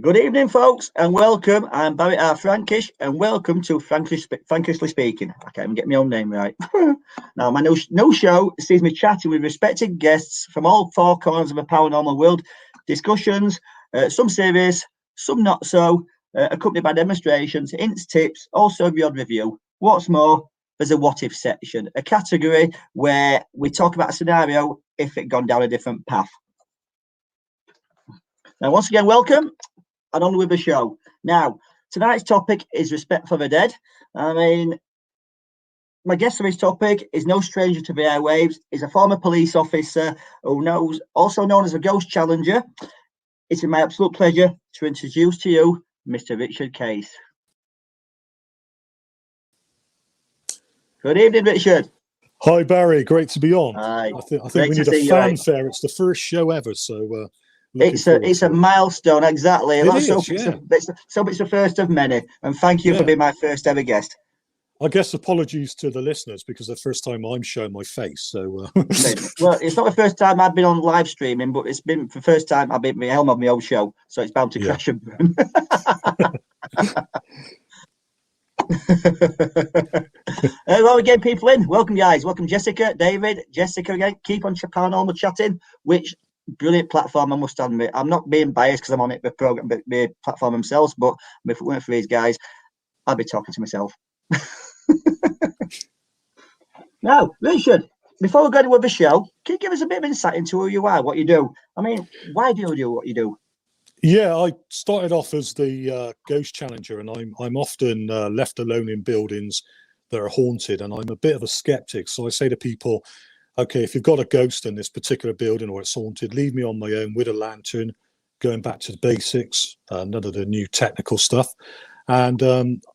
Good evening, folks, and welcome. I'm Barry R. Frankish, and welcome to Frankishly Speaking. I can't even get my own name right. Now, my new show sees me chatting with respected guests from all four corners of the paranormal world. Discussions, some serious, some not so, accompanied by demonstrations, hints, tips, also the odd review. What's more, there's a what if section, a category where we talk about a scenario if it gone down a different path. Now, once again, welcome. And on with the show. Now, tonight's topic is respect for the dead. I mean, my guest for this topic is no stranger to the airwaves. He's a former police officer also known as a ghost challenger. It's my absolute pleasure to introduce to you Mr. Richard Case. Good evening, Richard. Hi, Barry. Great to be on. Hi. I think we need a fanfare. It's the first show ever, so it's a milestone, exactly. It's the first of many, and thank you for being my first ever guest. I guess apologies to the listeners because the first time I'm showing my face. So well, it's not the first time I've been on live streaming, but it's been the first time I've been at the helm of my own show, so it's bound to crash and burn. Well, we're getting people in. Welcome, guys. Welcome, Jessica, David, Jessica again. Keep on Paranormal chatting, which brilliant platform, I must admit. I'm not being biased because I'm on it, the program, the platform themselves, but if it weren't for these guys, I'd be talking to myself. Now, Richard, before we go with the show, can you give us a bit of insight into who you are, what you do? I mean, why do you do what you do? Yeah, I started off as the ghost challenger, and I'm often left alone in buildings that are haunted, and I'm a bit of a skeptic. So I say to people, okay, if you've got a ghost in this particular building or it's haunted, leave me on my own with a lantern, going back to the basics, none of the new technical stuff. And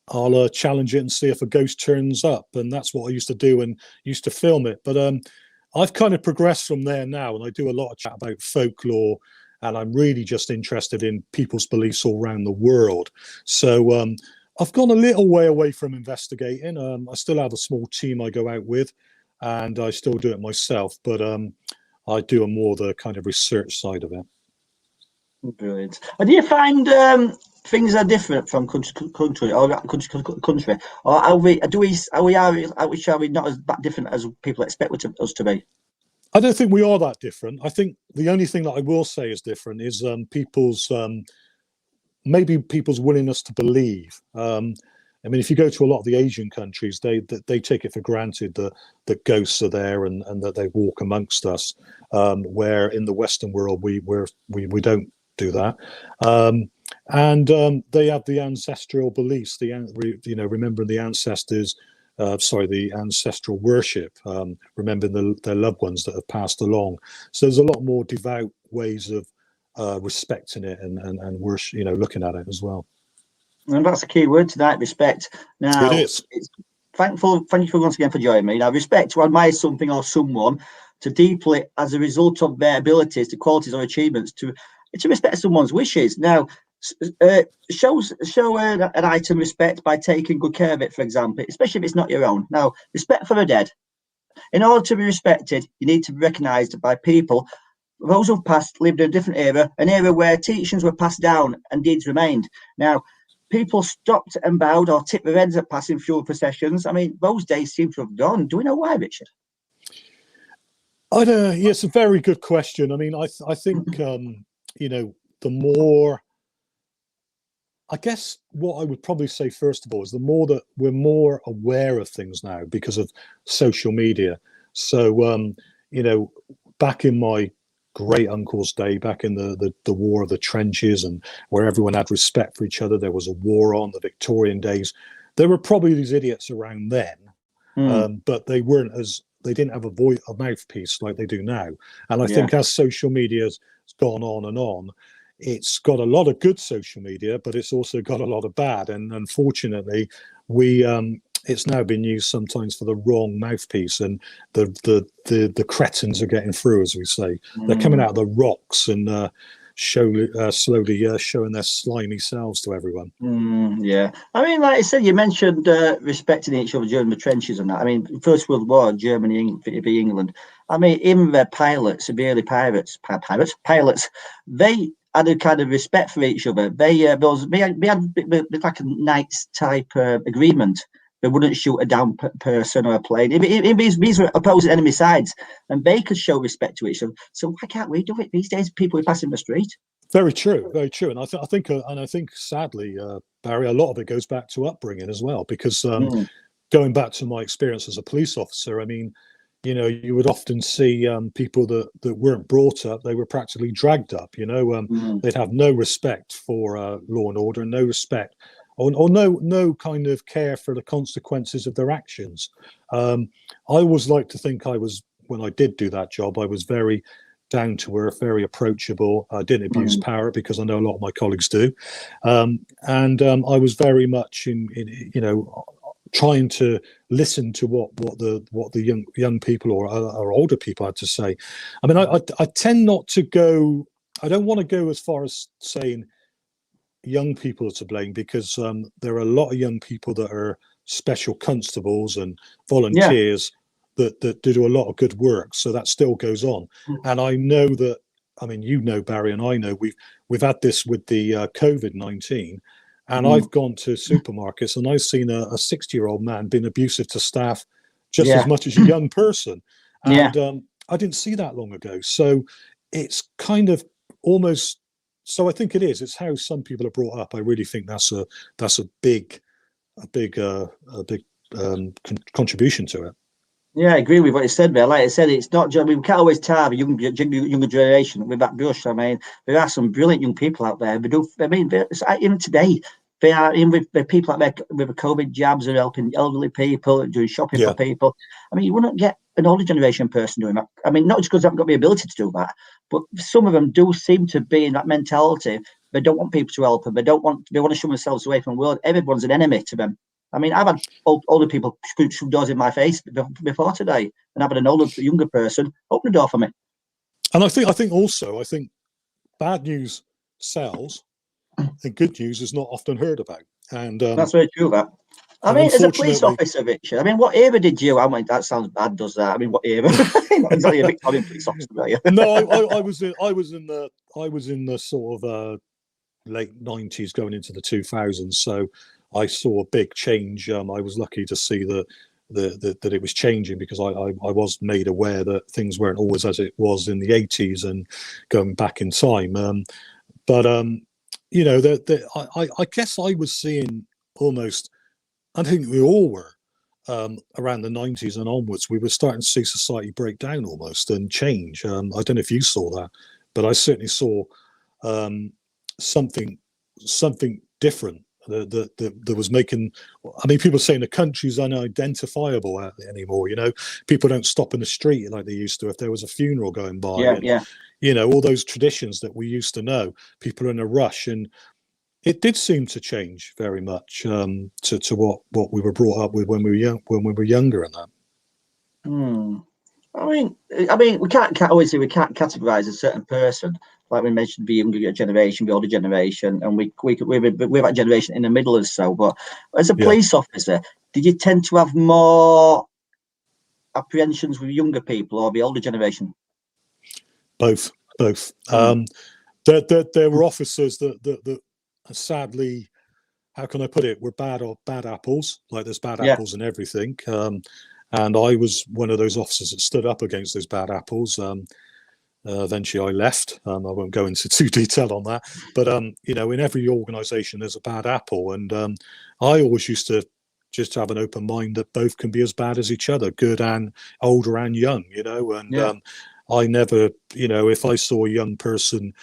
I'll challenge it and see if a ghost turns up. And that's what I used to do and used to film it. But I've kind of progressed from there now, and I do a lot of chat about folklore, and I'm really just interested in people's beliefs all around the world. So I've gone a little way away from investigating. I still have a small team I go out with, and I still do it myself, but I do more the kind of research side of it. Brilliant. And do you find things are different from country, or are we not as different as people expect us to be? I don't think we are that different. I think the only thing that I will say is different is maybe people's willingness to believe. I mean, if you go to a lot of the Asian countries, they take it for granted that ghosts are there and that they walk amongst us. Where in the Western world we don't do that, and they have the ancestral beliefs, remembering the ancestors. The ancestral worship, remembering their loved ones that have passed along. So there's a lot more devout ways of respecting it and worship, looking at it as well. And that's a key word tonight, respect. Now, it is. Thank you once again for joining me. Now, respect, to admire something or someone, to deeply, as a result of their abilities, to qualities or achievements, to respect someone's wishes. Now, show an item respect by taking good care of it, for example, especially if it's not your own. Now, respect for the dead. In order to be respected, you need to be recognised by people. Those who've passed lived in a different era, an era where teachings were passed down and deeds remained. Now, people stopped and bowed or tipped their heads at passing funeral processions. I mean, those days seem to have gone. Do we know why, Richard? I don't know. Yeah, it's a very good question. I mean, I think, the more, I guess what I would probably say, first of all, is the more that we're more aware of things now because of social media. So, back in my great uncle's day, back in the war of the trenches, and where everyone had respect for each other, there was a war on, the Victorian days. There were probably these idiots around then, but they didn't have a mouthpiece like they do now. And I think as social media has gone on and on, it's got a lot of good social media, but it's also got a lot of bad. And unfortunately, it's now been used sometimes for the wrong mouthpiece, and the cretins are getting through, as we say. They're coming out of the rocks and slowly showing their slimy selves to everyone. Yeah, I mean, like I said, you mentioned respecting each other during the trenches and that. I mean, First World War, Germany v England. I mean, even their pilots, the early pilots, they had a kind of respect for each other. We had like a knights type agreement. They wouldn't shoot a down person or a plane. These were opposing enemy sides, and they could show respect to each other. So why can't we do it these days? People are passing the street. Very true, very true. And I think, sadly, Barry, a lot of it goes back to upbringing as well. Because going back to my experience as a police officer, I mean, you know, you would often see people that weren't brought up; they were practically dragged up. You know, they'd have no respect for law and order, and no respect. Or no kind of care for the consequences of their actions. I always like to think when I did do that job, I was very down to earth, very approachable. I didn't abuse power, because I know a lot of my colleagues do. And I was very much in you know, trying to listen to what the young people or older people had to say. I mean, I tend not to go. I don't want to go as far as saying young people are to blame, because there are a lot of young people that are special constables and volunteers that do a lot of good work. So that still goes on. And I know that, I mean, you know, Barry, and I know we've had this with the COVID-19, and I've gone to supermarkets and I've seen a 60-year-old man being abusive to staff just as much as a young person. And I didn't see that long ago. So it's kind of almost. So I think it is. It's how some people are brought up. I really think that's a big contribution to it. Yeah, I agree with what you said there. Like I said, it's not just, we can't always tar the younger generation with that brush. I mean, there are some brilliant young people out there. Even today, they are in with the people out there with the COVID jabs and helping elderly people, doing shopping for people. I mean, you wouldn't get an older generation person doing that. I mean, not just because they haven't got the ability to do that, but some of them do seem to be in that mentality. They don't want people to help them. They want to shove themselves away from the world. Everyone's an enemy to them. I mean, I've had older people shoot doors in my face before today, and I've had an younger person open the door for me. And I think also bad news sells, and good news is not often heard about. And that's very true. That. I mean, as a police officer, Richard, I mean, what era did you? I mean, that sounds bad, does that? I mean, what era? Not exactly a Victorian police officer, are you? No, I was in the sort of late 90s going into the 2000s. So I saw a big change. I was lucky to see that it was changing, because I was made aware that things weren't always as it was in the 80s and going back in time. You know, I guess I was seeing almost. I think we all were around the 90s and onwards. We were starting to see society break down almost and change. I don't know if you saw that, but I certainly saw something different that was making. I mean, people saying the country's unidentifiable anymore. You know, people don't stop in the street like they used to if there was a funeral going by. You know, all those traditions that we used to know. People are in a rush, and it did seem to change very much to what we were brought up with when we were younger, and that. I mean, we can't always say we can't categorize a certain person, like we mentioned, the younger generation, the older generation, and we're that generation in the middle or so. But as a police officer, did you tend to have more apprehensions with younger people or the older generation? Both. There were officers that sadly, how can I put it, were bad apples. Like there's bad apples in everything. And I was one of those officers that stood up against those bad apples. Eventually I left. I won't go into too detail on that, but you know, in every organization there's a bad apple, and I always used to just have an open mind that both can be as bad as each other, good and older and young, you know. And I never, you know, if I saw a young person,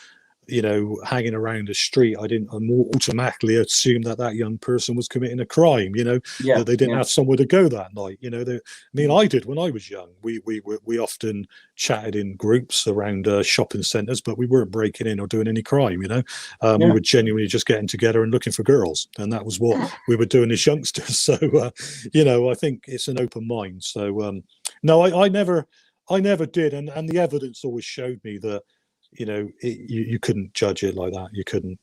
you know, hanging around the street, I automatically assume that young person was committing a crime, you know, that they didn't have somewhere to go that night. You know, I mean, I did when I was young. We often chatted in groups around shopping centres, but we weren't breaking in or doing any crime, you know. We were genuinely just getting together and looking for girls, and that was what we were doing as youngsters. So, you know, I think it's an open mind. So, no, I never did, and the evidence always showed me that, you know, you couldn't judge it like that. You couldn't.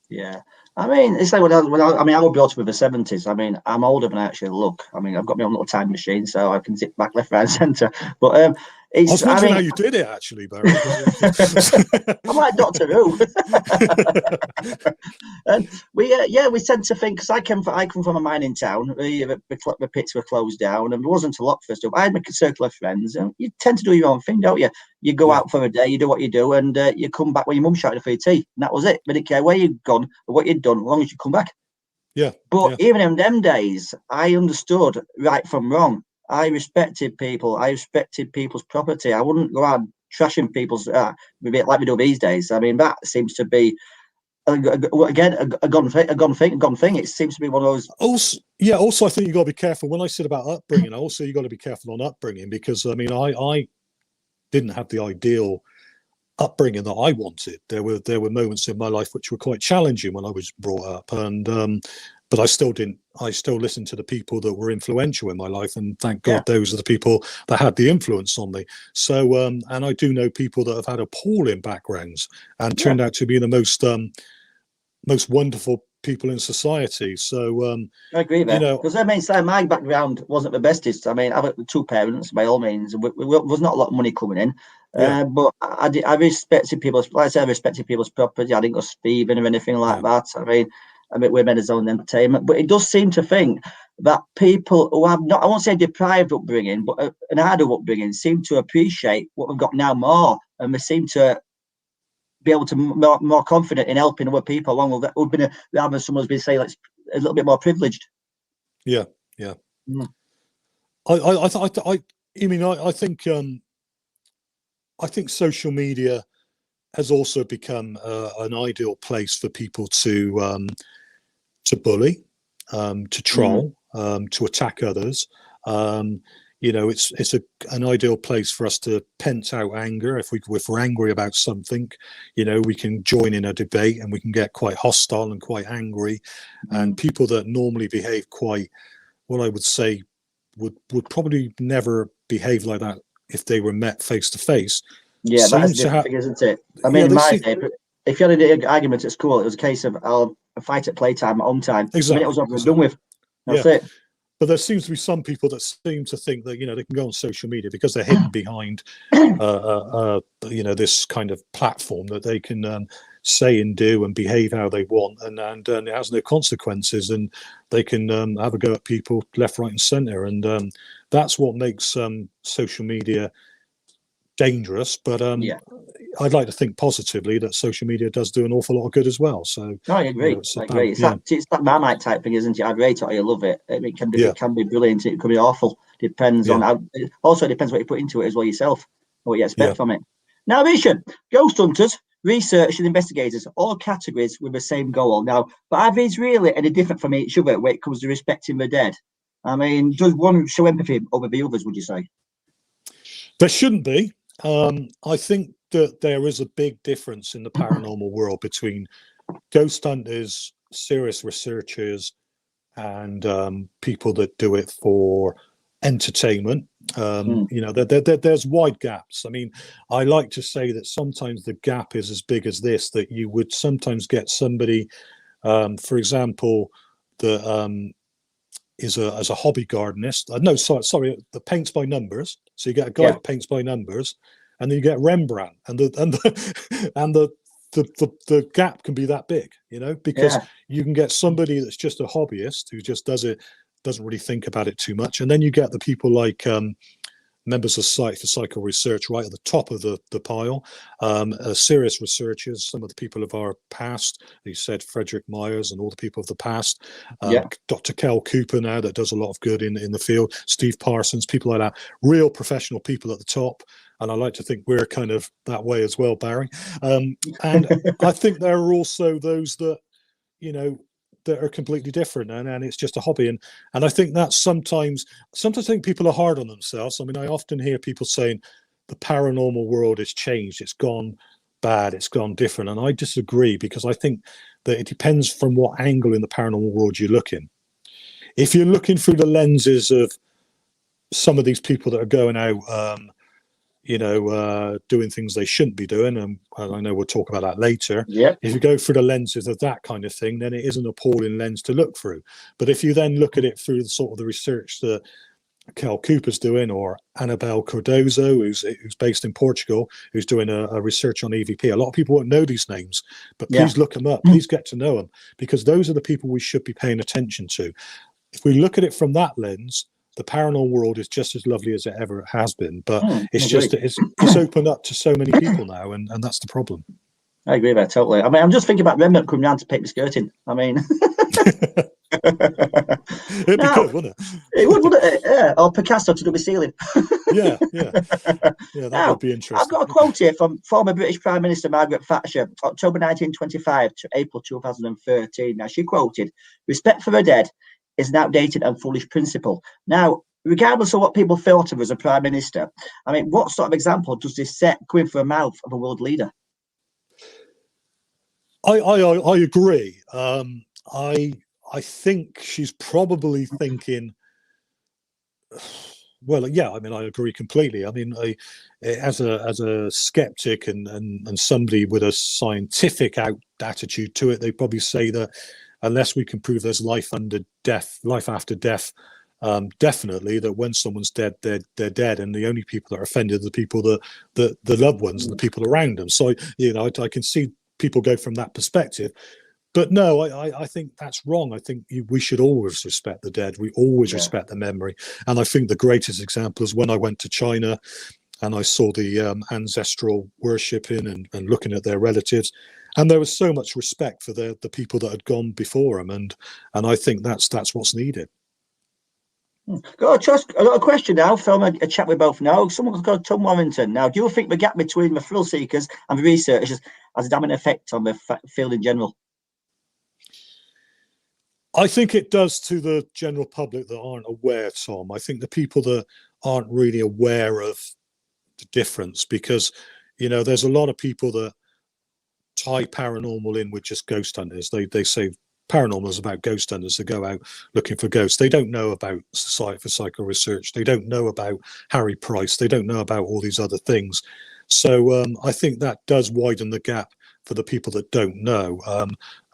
Yeah, I mean, it's like I was brought up with the 70s. I mean, I'm older than I actually look. I mean, I've got my own little time machine, so I can sit back, left, right, centre. But I was It's, I wondering how mean, you did it, actually, Barry. I'm like Doctor Who. And we tend to think, because I come from a mining town. The pits were closed down, and there wasn't a lot for stuff. I had a circle of friends, and you tend to do your own thing, don't you? You go Yeah. out for a day, you do what you do, and you come back when your mum shouted for your tea, and that was it. They didn't care where you'd gone or what you'd done, as long as you come back. Yeah. But Yeah. even in them days, I understood right from wrong. I respected people. I respected people's property. I wouldn't go out trashing people's like we do these days. I mean, that seems to be again a gone thing. It seems to be one of those. Also, I think you got to be careful. When I said about upbringing, also you got to be careful on upbringing, because I mean, I didn't have the ideal upbringing that I wanted. There were moments in my life which were quite challenging when I was brought up, and but I still didn't. I still listened to the people that were influential in my life, and thank God those are the people that had the influence on me. So, and I do know people that have had appalling backgrounds and turned out to be the most wonderful people in society. So, I agree there, you know, because I mean, my background wasn't the bestest. I mean, I've got two parents by all means, and was not a lot of money coming in. yeah, But I respected people's, like I said, I respected people's property. I didn't go thieving or anything like yeah, that. I mean, we're made as own entertainment, but it does seem to think that people who have not, I won't say deprived upbringing, but an harder upbringing, seem to appreciate what we've got now more, and we seem to be able to more confident in helping other people along with that. Would been rather than someone's been saying like a little bit more privileged. yeah, yeah. Mm. I think social media has also become an ideal place for people to bully, to troll, to attack others. You know, it's an ideal place for us to pent out anger. If we're angry about something, you know, we can join in a debate and we can get quite hostile and quite angry. And people that normally behave quite, what I would say, would probably never behave like that if they were met face to face. Yeah, that is Seem a to different have, thing, isn't it? I mean, yeah, in they my see day, if you had an argument at school, it was a case of I'll fight at playtime, at home time. The minute it was over and done with, Yeah. that's it. But there seems to be some people that seem to think that, you know, they can go on social media because they're hidden behind, you know, this kind of platform that they can say and do and behave how they want, and it has no consequences, and they can have a go at people left, right, and centre, and that's what makes social media dangerous. But Yeah, I'd like to think positively that social media does do an awful lot of good as well. So, no, I you know, agree. it's I about, agree. It's that Marmite type thing, isn't it? I rate it or you love it. yeah, It can be brilliant. It can be awful. Depends on yeah, how. Also, it depends what you put into it as well yourself, what you yeah. expect from it. Now, Richard, ghost hunters, researchers, and investigators, all categories with the same goal. Now, but are these really any different from each other when it comes to respecting the dead? I mean, does one show empathy over the others? Would you say? There shouldn't be. I think that there is a big difference in the paranormal world between ghost hunters, serious researchers, and people that do it for entertainment. You know, there's wide gaps. I mean, I like to say that sometimes the gap is as big as this, that you would sometimes get somebody, for example, that is as a hobby gardenist. No, sorry, the paints by numbers. So you get a guy Yeah, that paints by numbers, and then you get Rembrandt, and the gap can be that big, you know, because yeah, you can get somebody that's just a hobbyist who just does it, doesn't really think about it too much, and then you get the people like members of Society for Psychical Research right at the top of the pile, serious researchers, some of the people of our past, you said Frederick Myers and all the people of the past, yeah. Dr. Kel Cooper now that does a lot of good in the field, Steve Parsons, people like that, real professional people at the top. And I like to think we're kind of that way as well, Barry. And I think there are also those that, you know, that are completely different, and it's just a hobby, and I think that sometimes I think people are hard on themselves. I mean, I often hear people saying the paranormal world has changed, it's gone bad, it's gone different, and I disagree, because I think that it depends from what angle in the paranormal world you're looking. If you're looking through the lenses of some of these people that are going out, you know, doing things they shouldn't be doing, and I know we'll talk about that later. Yeah, If you go through the lenses of that kind of thing, then it is an appalling lens to look through. But if you then look at it through the sort of the research that Cal Cooper's doing, or Annabelle Cardozo, who's based in Portugal, who's doing a research on EVP. A lot of people won't know these names, but please look them up. Please get to know them, because those are the people we should be paying attention to. If we look at it from that lens, the paranormal world is just as lovely as it ever has been, but it's just it's opened up to so many people now, and that's the problem. I agree with that totally. I mean, I'm just thinking about Remnant coming round to pick the skirting. I mean, it'd be good, wouldn't it? It would, wouldn't it? Yeah. Or Picasso to do the ceiling. yeah. That would be interesting. I've got a quote here from former British Prime Minister Margaret Thatcher, October 1925 to April 2013. Now, she quoted, "Respect for the dead is an outdated and foolish principle." Now, regardless of what people thought of her as a Prime Minister, I mean, what sort of example does this set coming from the mouth of a world leader? I agree. I think she's probably thinking, well, yeah. I mean, I agree completely. I mean, as a skeptic and somebody with a scientific attitude to it, they probably say that unless we can prove there's life after death, definitely that when someone's dead, they're dead, and the only people that are offended are the people the loved ones and the people around them. So I can see people go from that perspective. But no, I think that's wrong. I think we should always respect the dead. We always respect the memory. And I think the greatest example is when I went to China and I saw the ancestral worshipping and looking at their relatives. And there was so much respect for the people that had gone before them. And I think that's what's needed. Got a question now from a chat we both know. Someone's got Tom Warrington. Now, do you think the gap between the thrill seekers and the researchers has a damning effect on the field in general? I think it does to the general public that aren't aware, Tom. I think the people that aren't really aware of the difference, because, there's a lot of people that tie paranormal in with just ghost hunters. They say paranormal is about ghost hunters that go out looking for ghosts. They don't know about Society for Psycho Research. They don't know about Harry Price. They don't know about all these other things. So I think that does widen the gap for the people that don't know,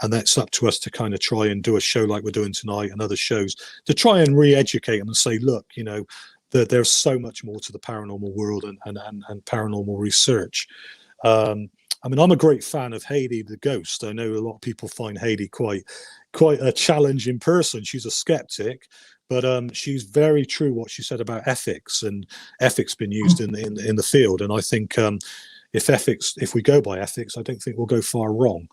and that's up to us to kind of try and do a show like we're doing tonight and other shows to try and re-educate them and say, look, that there's so much more to the paranormal world and paranormal research. I mean, I'm a great fan of Hayley the ghost. I know a lot of people find Hayley quite a challenging person. She's a skeptic, but she's very true what she said about ethics, and ethics been used in the field. And I think if we go by ethics, I don't think we'll go far wrong.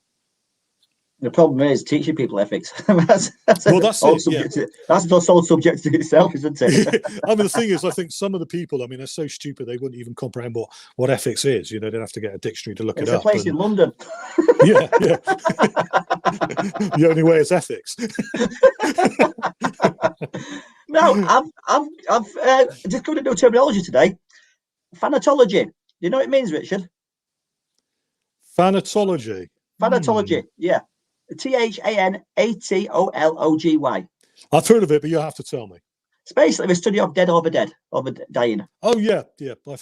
The problem is teaching people ethics. that's whole subject to itself, isn't it? I mean, the thing is, I think some of the people, I mean, they're so stupid they wouldn't even comprehend what ethics is. They'd have to get a dictionary to look it up. It's a place in London. Yeah. The only way is ethics. No, I've just come to do terminology today. Thanatology. Do you know what it means, Richard? Thanatology. Thanatology, yeah. THANATOLOGY. I've heard of it, but you have to tell me. It's basically the study of over dying. Oh yeah. I've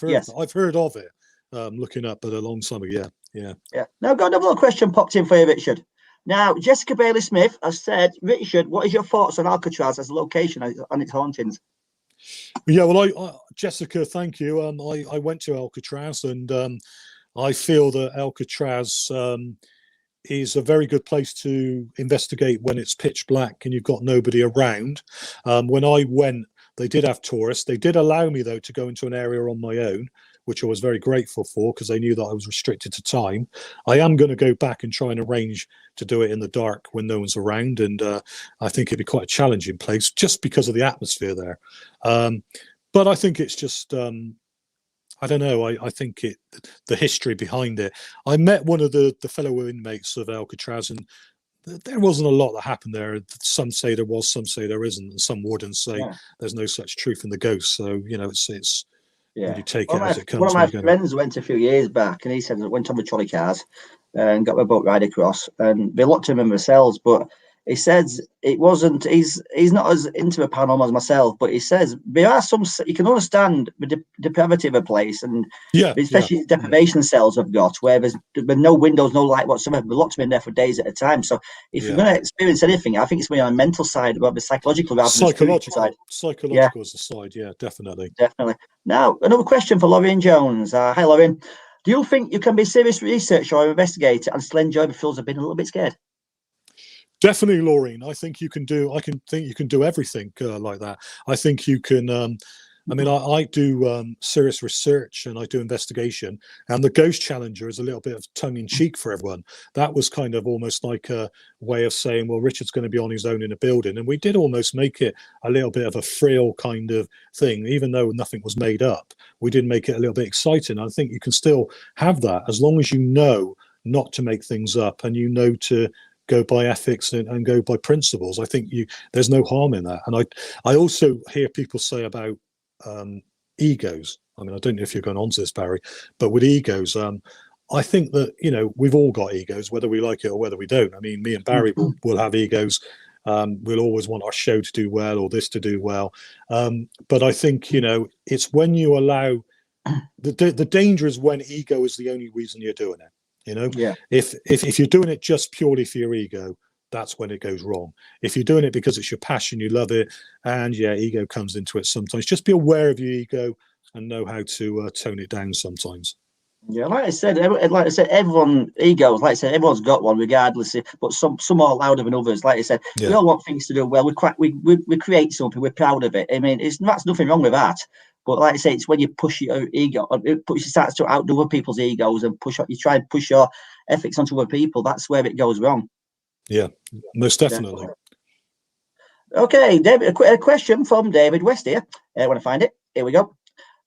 heard of it. Looking up at a long time ago. Yeah. Now I've got another little question popped in for you, Richard. Now, Jessica Bailey Smith has said, Richard, what is your thoughts on Alcatraz as a location and its hauntings? Yeah, well, Jessica, thank you. I went to Alcatraz, and I feel that Alcatraz is a very good place to investigate when it's pitch black and you've got nobody around. When I went, they did have tourists. They did allow me, though, to go into an area on my own, which I was very grateful for, because they knew that I was restricted to time. I am going to go back and try and arrange to do it in the dark when no one's around, and I think it'd be quite a challenging place just because of the atmosphere there. But I think it's just, I don't know, I think the history behind it. I met one of the fellow inmates of Alcatraz, and there wasn't a lot that happened there. Some say there was, some say there isn't, and some wardens say there's no such truth in the ghost. So, it's when you take it as it comes. One of my friends went a few years back, and he said that went on the trolley cars and got a boat ride across, and they locked him in the cells, but he says it wasn't. He's not as into a paranormal as myself, but he says there are some. You can understand the depravity of a place, and Yeah, especially deprivation cells have got where there's no windows, no light whatsoever. But lots of them in there for days at a time. So if you're going to experience anything, I think it's on the mental side, rather psychological rather than the spiritual side. Psychological is the side. Yeah, definitely. Definitely. Now, another question for Lorraine Jones. Hi, Lorraine. Do you think you can be a serious researcher or investigator and still enjoy the thrills of being a little bit scared? Definitely, Laureen. I think you can do. I think you can do everything like that. I think you can. I mean, I do serious research and I do investigation, and the Ghost Challenger is a little bit of tongue in cheek for everyone. That was kind of almost like a way of saying, well, Richard's going to be on his own in a building, and we did almost make it a little bit of a thrill kind of thing, even though nothing was made up. We did make it a little bit exciting. I think you can still have that as long as you know not to make things up and you know to go by ethics and go by principles. I think there's no harm in that. And I also hear people say about egos. I mean, I don't know if you're going on to this, Barry, but with egos, I think that, we've all got egos, whether we like it or whether we don't. I mean, me and Barry will have egos. We'll always want our show to do well or this to do well. But I think, it's when you allow the danger is when ego is the only reason you're doing it. If you're doing it just purely for your ego, that's when it goes wrong. If you're doing it because it's your passion, you love it, and ego comes into it sometimes, just be aware of your ego and know how to tone it down sometimes. Yeah, like I said, everyone egos. Like I said, everyone's got one, regardless. But some are louder than others. Like I said, we all want things to do well. We create something. We're proud of it. I mean, that's nothing wrong with that. But like I say, it's when you push your ego, you start to outdo other people's egos and you try and push your ethics onto other people. That's where it goes wrong. Yeah, most definitely. Okay, David, a question from David West here. I want to find it. Here we go.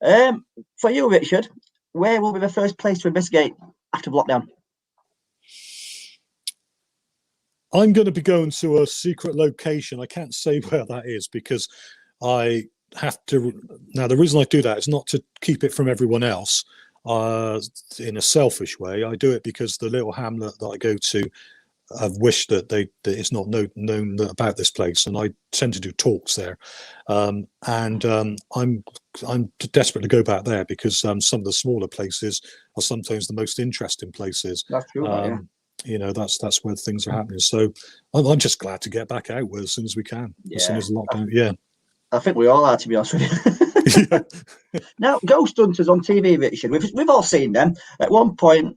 For you, Richard, where will be the first place to investigate after lockdown? I'm going to be going to a secret location. I can't say where that is because I have to. Now, the reason I do that is not to keep it from everyone else in a selfish way. I do it because the little hamlet that I go to, I've wished that it's not known about this place, and I tend to do talks there. I'm desperate to go back there because some of the smaller places are sometimes the most interesting places. That's true. That's where things are happening. So I'm just glad to get back out as soon as we can, as soon as the lockdown. Yeah, I think we all are, to be honest with you. Now, ghost hunters on TV, Richard, we've all seen them. At one point,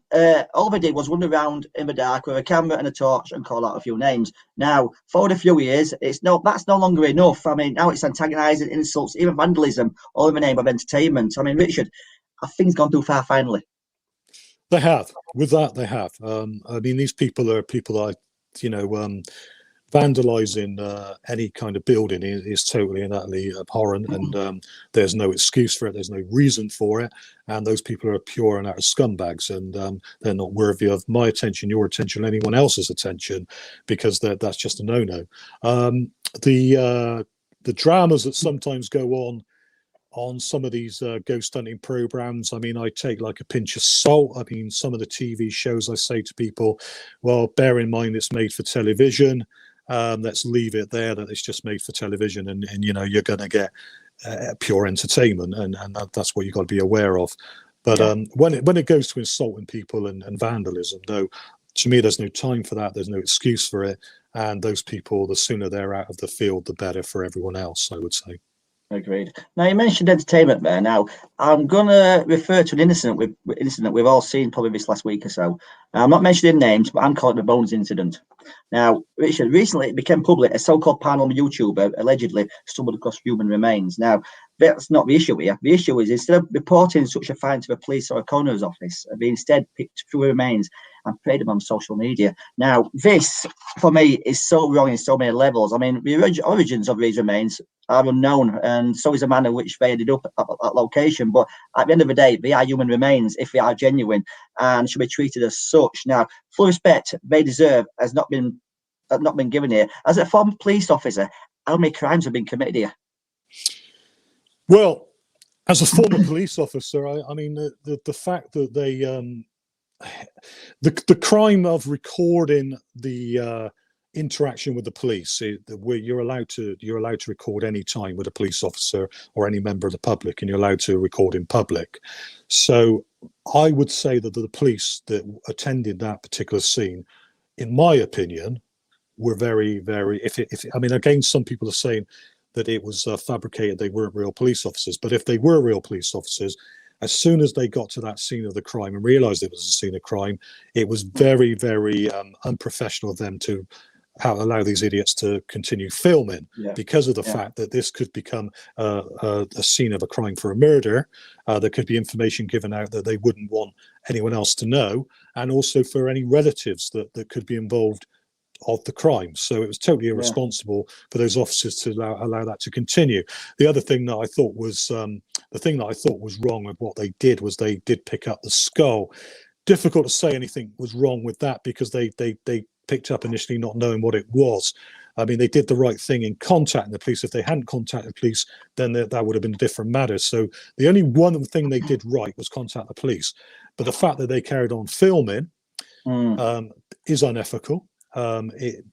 all they did was run around in the dark with a camera and a torch and call out a few names. Now, for a few years, that's no longer enough. I mean, now it's antagonising, insults, even vandalism, all in the name of entertainment. I mean, Richard, have things gone too far finally? They have. With that, they have. I mean, these people are people that vandalizing any kind of building is totally and utterly abhorrent, and there's no excuse for it, there's no reason for it, and those people are pure and utter scumbags, and they're not worthy of my attention, your attention, anyone else's attention, because that's just a no-no. The dramas that sometimes go on some of these ghost hunting programs, I mean, I take like a pinch of salt. I mean, some of the TV shows, I say to people, well, bear in mind it's made for television. Let's leave it there that it's just made for television, and you're going to get pure entertainment, and that's what you've got to be aware of. But when it goes to insulting people and vandalism, though, to me, there's no time for that. There's no excuse for it. And those people, the sooner they're out of the field, the better for everyone else, I would say. Agreed. Now, you mentioned entertainment there. Now, I'm going to refer to an incident we've all seen probably this last week or so. I'm not mentioning names, but I'm calling it the Bones incident. Now, Richard, recently it became public a so-called paranormal YouTuber allegedly stumbled across human remains. Now, that's not the issue here. The issue is instead of reporting such a find to the police or a coroner's office, they instead picked through remains and preyed them on social media. Now, this, for me, is so wrong in so many levels. I mean, the origins of these remains are unknown, and so is the manner in which they ended up at that location. But at the end of the day, they are human remains if they are genuine and should be treated as such. Now, full respect they deserve has not been given here. As a former police officer, how many crimes have been committed here? Well, as a former police officer, I mean, the fact that they the crime of recording the interaction with the police, where you're allowed to record any time with a police officer or any member of the public, and you're allowed to record in public. So I would say that the police that attended that particular scene, in my opinion, were very, very, I mean, again, some people are saying that it was fabricated, they weren't real police officers, but if they were real police officers, as soon as they got to that scene of the crime and realized it was a scene of crime, it was very, very unprofessional of them to allow these idiots to continue filming, because of the fact that this could become a scene of a crime for a murder. There could be information given out that they wouldn't want anyone else to know, and also for any relatives that could be involved of the crime. So it was totally irresponsible for those officers to allow that to continue. The other thing that I thought was wrong with what they did was they did pick up the skull. Difficult to say anything was wrong with that, because they picked up initially not knowing what it was. I mean, they did the right thing in contacting the police. If they hadn't contacted the police, then that would have been a different matter. So the only one thing they did right was contact the police. But the fact that they carried on filming is unethical. It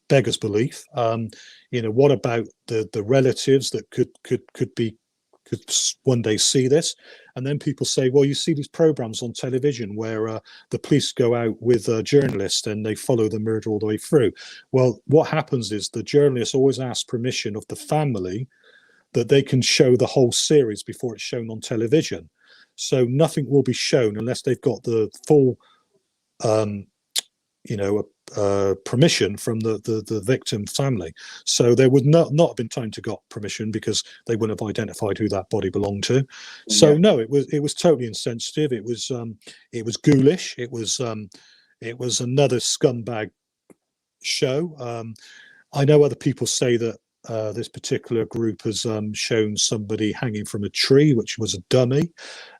beggars belief. You know, what about the relatives that could one day see this? And then people say, well, you see these programs on television where the police go out with a journalist and they follow the murder all the way through. Well, what happens is the journalist always asks permission of the family that they can show the whole series before it's shown on television. So nothing will be shown unless they've got the full permission from the victim family. So there would not have been time to got permission, because they wouldn't have identified who that body belonged to. So no, it was totally insensitive. It was ghoulish. It was another scumbag show. I know other people say that this particular group has shown somebody hanging from a tree, which was a dummy.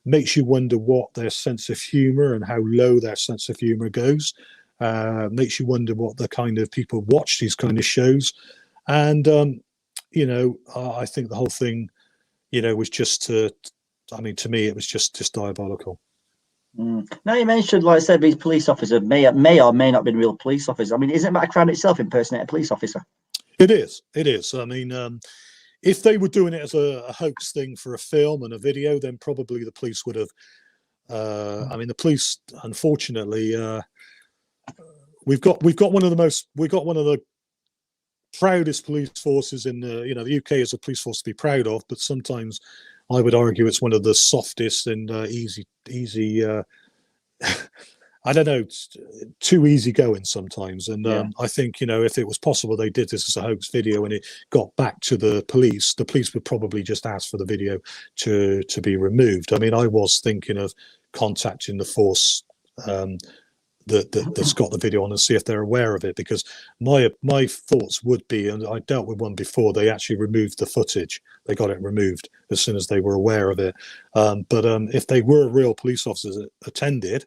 Makes you wonder what their sense of humor and how low their sense of humor goes. Makes you wonder what the kind of people watch these kind of shows. And I think the whole thing, was just to me it was just diabolical. Now you mentioned, like I said, these police officers may or may not have been real police officers. I mean, isn't that a crime itself, impersonating a police officer? It is. I mean, if they were doing it as a hoax thing for a film and a video, then probably the police would have. The police, unfortunately, we've got one of the proudest police forces in the UK is a police force to be proud of, but sometimes I would argue it's one of the softest and easy. I don't know, it's too easy going sometimes. And I think, if it was possible they did this as a hoax video and it got back to the police would probably just ask for the video to be removed. I mean, I was thinking of contacting the force that's got the video on and see if they're aware of it, because my thoughts would be, and I dealt with one before, they actually removed the footage. They got it removed as soon as they were aware of it. But if they were real police officers that attended,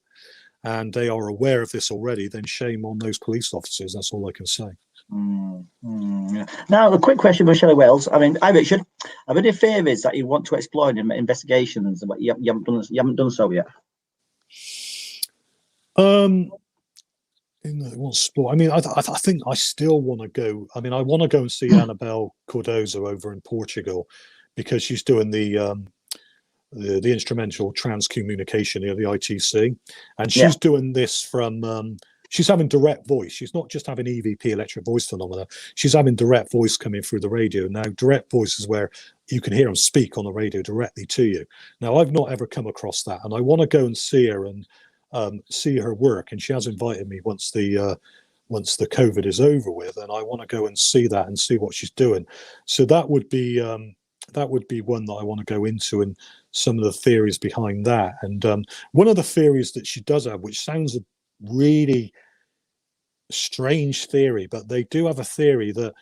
and they are aware of this already, then shame on those police officers. That's all I can say. Now, a quick question for Shelley Wells. I mean, Richard, are there any theories that you want to explore in investigations, but you haven't done so yet? I mean, I think I still want to go. I mean, I want to go and see Annabelle Cardozo over in Portugal, because she's doing the instrumental transcommunication, the ITC, and she's doing this from she's having direct voice. She's not just having EVP, electric voice phenomena. She's having direct voice coming through the radio. Now, direct voice is where you can hear them speak on the radio directly to you. Now, I've not ever come across that, and I want to go and see her and see her work. And she has invited me once the COVID is over with, and I want to go and see that and see what she's doing. So that would be one that I want to go into, and some of the theories behind that. And one of the theories that she does have, which sounds a really strange theory, but they do have a theory that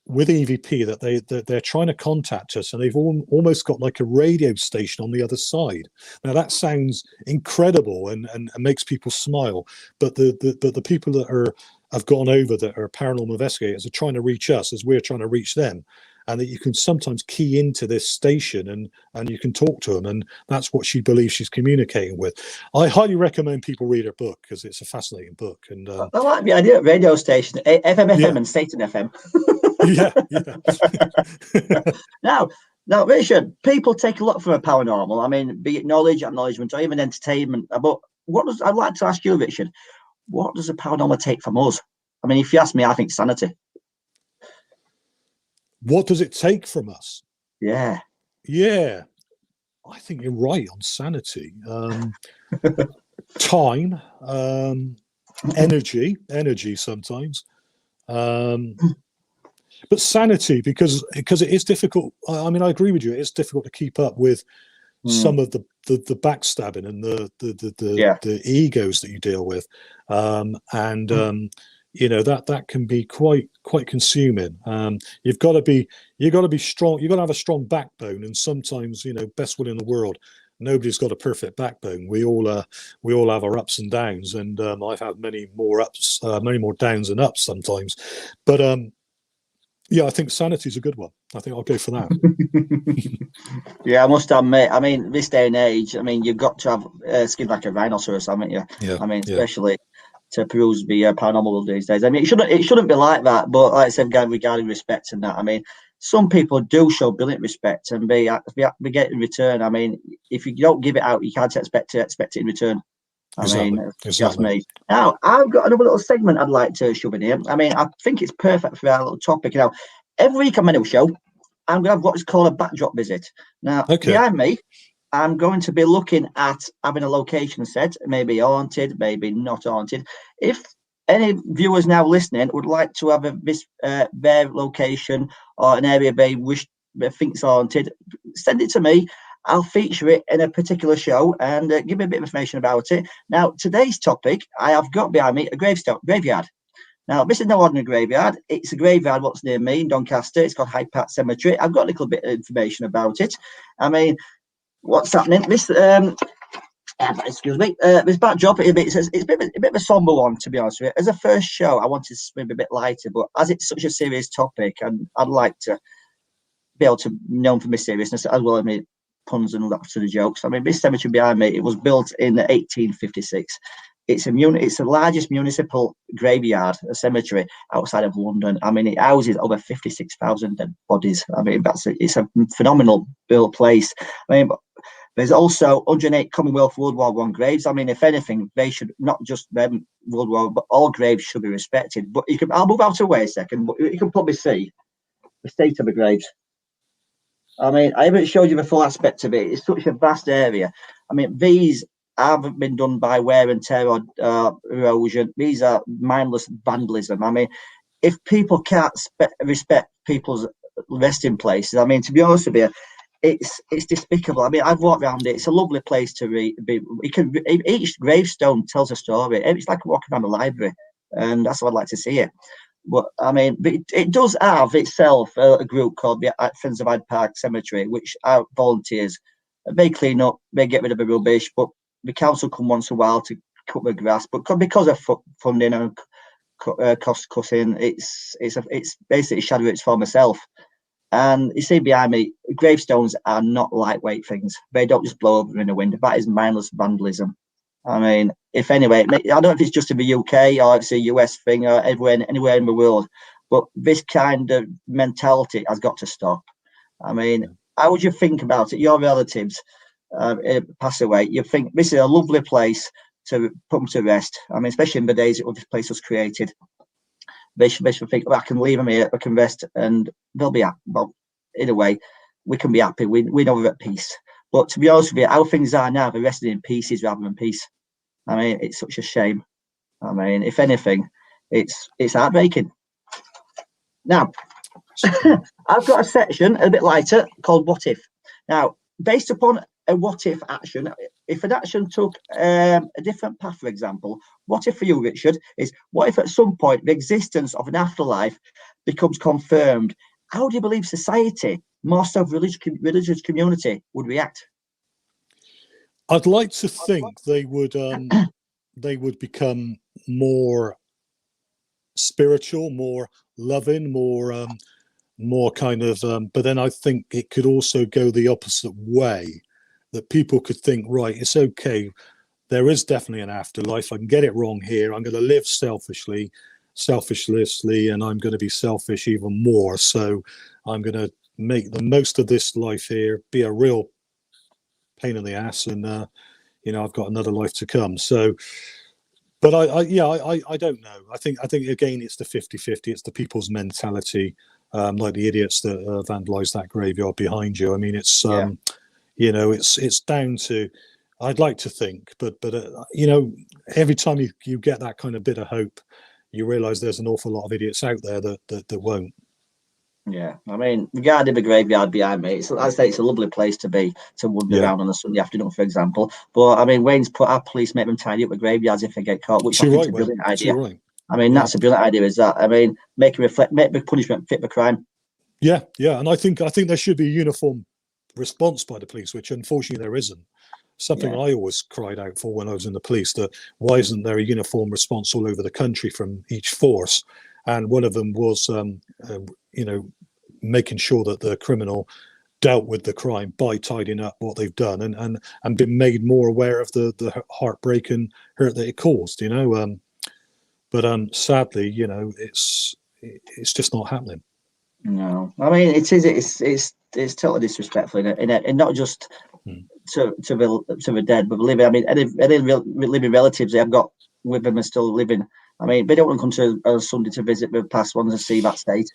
with EVP that they're trying to contact us, and they've almost got like a radio station on the other side. Now that sounds incredible and makes people smile, but the people that have gone over that are paranormal investigators are trying to reach us as we're trying to reach them. and that you can sometimes key into this station and you can talk to them, and that's what she believes she's communicating with. I highly recommend people read her book because it's a fascinating book. And I like the idea of radio station, FM, yeah, and Satan FM. yeah, yeah. Now, Richard, people take a lot from a paranormal. I mean, be it knowledge, acknowledgement, or even entertainment. But I'd like to ask you, Richard, what does a paranormal take from us? I mean, if you ask me, I think sanity. What does it take from us? Yeah. Yeah, I think you're right on sanity. Time, energy sometimes. But sanity, because it is difficult. I mean, I agree with you. It's difficult to keep up with some of the backstabbing and the egos that you deal with, you know, that can be quite consuming. You've got to be strong. You've got to have a strong backbone. And sometimes, you know, best will in the world, nobody's got a perfect backbone. We all have our ups and downs, and I've had many more downs than ups sometimes. But yeah, I think sanity is a good one. I think I'll go for that. Yeah, I must admit. I mean, this day and age, I mean, you've got to have skin like a rhinoceros, haven't you? Yeah. I mean, Yeah. especially to peruse the paranormal world these days. I mean, it shouldn't be like that. But like I said, regarding respect and that, I mean, some people do show brilliant respect and be get in return. I mean, if you don't give it out, you can't expect it in return. I mean, that's me. Now, I've got another little segment I'd like to shove in here. I mean, I think it's perfect for our little topic. You know, every week on my new show, I'm going to have what's called a backdrop visit. Now, behind me, I'm going to be looking at having a location set, maybe haunted, maybe not haunted. If any viewers now listening would like to have their location or an area they thinks haunted, send it to me. I'll feature it in a particular show and give me a bit of information about it. Now, today's topic, I have got behind me a graveyard. Now, this is no ordinary graveyard. It's a graveyard what's near me in Doncaster. It's called Hyde Park Cemetery. I've got a little bit of information about it. I what's happening? This, excuse me, this backdrop, it's a bit of a somber one, to be honest with you. As a first show, I wanted to maybe a bit lighter, but as it's such a serious topic, and I'd like to be able to be known for my seriousness as well as my puns and lots of the jokes. This cemetery behind me, it was built in 1856. It's the largest municipal graveyard, a cemetery outside of London. It houses over 56,000 dead bodies. It's a phenomenal built place. There's also 108 Commonwealth World War I graves. If anything, they should not just them World War, but all graves should be respected. But I'll move out of the way a second, but you can probably see the state of the graves. I haven't showed you the full aspect of it. It's such a vast area. These haven't been done by wear and tear or erosion. These are mindless vandalism. If people can't respect people's resting places, to be honest with you, it's despicable. I've walked around it. It's a lovely place to read. Each gravestone tells a story. It's like walking around a library, and that's what I'd like to see it. But it does have itself a group called the Friends of Hyde Park Cemetery, which are volunteers. They clean up, they get rid of the rubbish, but the council come once in a while to cut the grass. But because of funding and cost cutting, it's basically shadow its former self. And you see behind me, gravestones are not lightweight things. They don't just blow over in the wind. That is mindless vandalism. If anyway, I don't know if it's just in the UK or it's a US thing or anywhere in the world, but this kind of mentality has got to stop. How would you think about it? Your relatives pass away. You think this is a lovely place to put them to rest. Especially in the days that this place was created. They should think, I can leave them here, I can rest, and they'll be happy. Well, in a way, we can be happy. We know we're at peace. But to be honest with you, how things are now, they're resting in pieces rather than peace. It's such a shame. If anything, it's heartbreaking. Now, I've got a section a bit lighter called What If. Now, based upon a what if action, if an action took a different path, for example, what if for you, Richard, is what if at some point the existence of an afterlife becomes confirmed? How do you believe society, more so religious community, would react? I'd like to think they would become more spiritual, more loving, more more kind of, but then I think it could also go the opposite way, that people could think, right, it's okay, there is definitely an afterlife, I can get it wrong here, I'm going to live selfishly, and I'm going to be selfish even more, so I'm going to make the most of this life here, be a real pain in the ass, and I've got another life to come. So, but I don't know. I think again, it's the 50-50. It's the people's mentality, like the idiots that vandalized that graveyard behind you. I mean, it's it's down to. I'd like to think, but every time you get that kind of bit of hope, you realise there's an awful lot of idiots out there that won't. Yeah, I mean, regarding the graveyard behind me, I say it's a lovely place to be, to wander around on a Sunday afternoon, for example. But I mean, Wayne's put our police make them tidy up with graveyards if they get caught, which I think is a brilliant idea. Right. I mean, that's a brilliant idea. Is that? I mean, make the punishment fit the crime. Yeah, and I think there should be a uniform response by the police, which unfortunately there isn't. Something I always cried out for when I was in the police, that why isn't there a uniform response all over the country from each force? And one of them was, making sure that the criminal dealt with the crime by tidying up what they've done, and been made more aware of the heartbreak and hurt that it caused. But sadly, it's just not happening. No, I mean it's totally disrespectful, and not just to the dead, but living. I mean, any living relatives they have got with them are still living. I mean, they don't want to come to on Sunday to visit the past ones and see that state.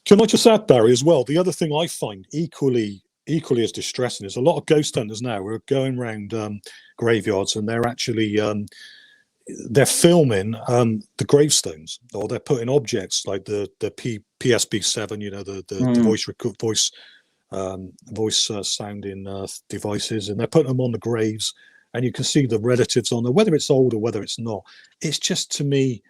Can I just add, Barry, as well? The other thing I find equally as distressing is a lot of ghost hunters now are going around graveyards, and they're actually they're filming the gravestones, or they're putting objects like the PSB7, the voice sounding devices, and they're putting them on the graves, and you can see the relatives on there, whether it's old or whether it's not. It's just, to me,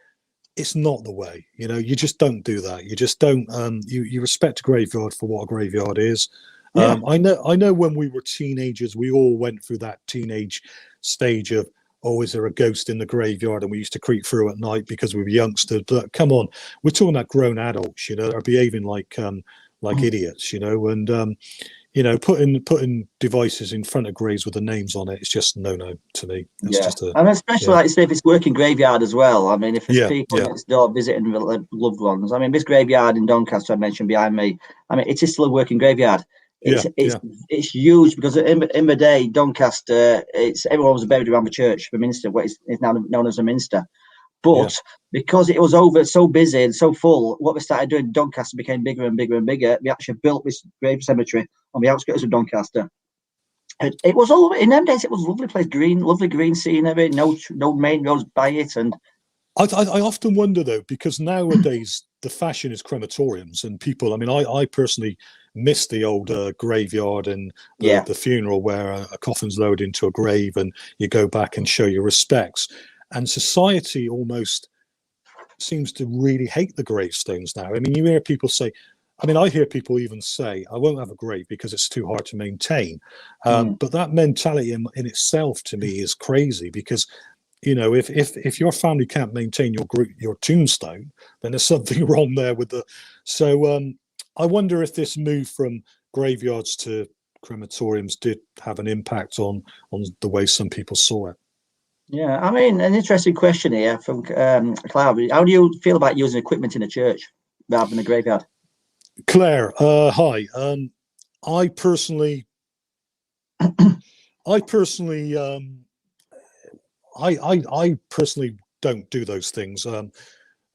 it's not the way. You just don't do that. You just don't. You respect a graveyard for what a graveyard is. Yeah. I know when we were teenagers, we all went through that teenage stage of, oh, is there a ghost in the graveyard? And we used to creep through at night because we were youngsters. But come on, we're talking about grown adults, that are behaving like idiots, and putting devices in front of graves with the names on it, it's just no to me. It's just and especially like say if it's working graveyard as well. I mean, if there's people next door visiting loved ones. I mean, this graveyard in Doncaster I mentioned behind me. I mean, it is still a working graveyard. It's huge because in the day, Doncaster, everyone was buried around the church, the minster, what is now known as the minster. But because it was so busy and so full, what they started doing, Doncaster became bigger and bigger and bigger. They actually built this grave cemetery on the outskirts of Doncaster. And it was all in them days. It was a lovely place, lovely green scenery, no main roads by it, and. I often wonder though, because nowadays the fashion is crematoriums, and people. I mean, I personally miss the old graveyard and the funeral where a coffin's lowered into a grave and you go back and show your respects. And society almost seems to really hate the gravestones now. I mean, you hear people say. I mean, I hear people even say, "I won't have a grave because it's too hard to maintain." But that mentality in itself, to me, is crazy because. If your family can't maintain your tombstone, then there's something wrong there with the. So I wonder if this move from graveyards to crematoriums did have an impact on the way some people saw it. Yeah, I mean, an interesting question here from Clara. How do you feel about using equipment in a church rather than a graveyard? Claire, hi. I personally. I personally don't do those things. I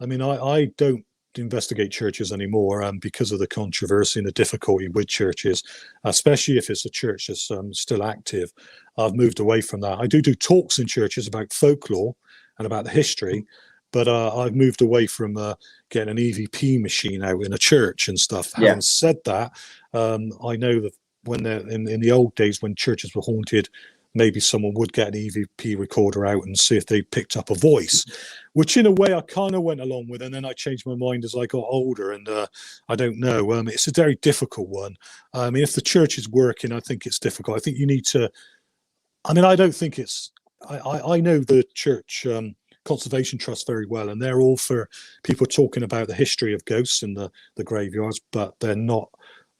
mean, I don't investigate churches anymore because of the controversy and the difficulty with churches, especially if it's a church that's still active. I've moved away from that. I do talks in churches about folklore and about the history, but I've moved away from getting an EVP machine out in a church and stuff. Having said that, I know that when they're in the old days when churches were haunted, maybe someone would get an EVP recorder out and see if they picked up a voice, which in a way I kind of went along with. And then I changed my mind as I got older. And I don't know. It's a very difficult one. I mean, if the church is working, I think it's difficult. I think you need to. I mean, I don't think it's. I know the church Conservation Trust very well, and they're all for people talking about the history of ghosts in the graveyards, but they're not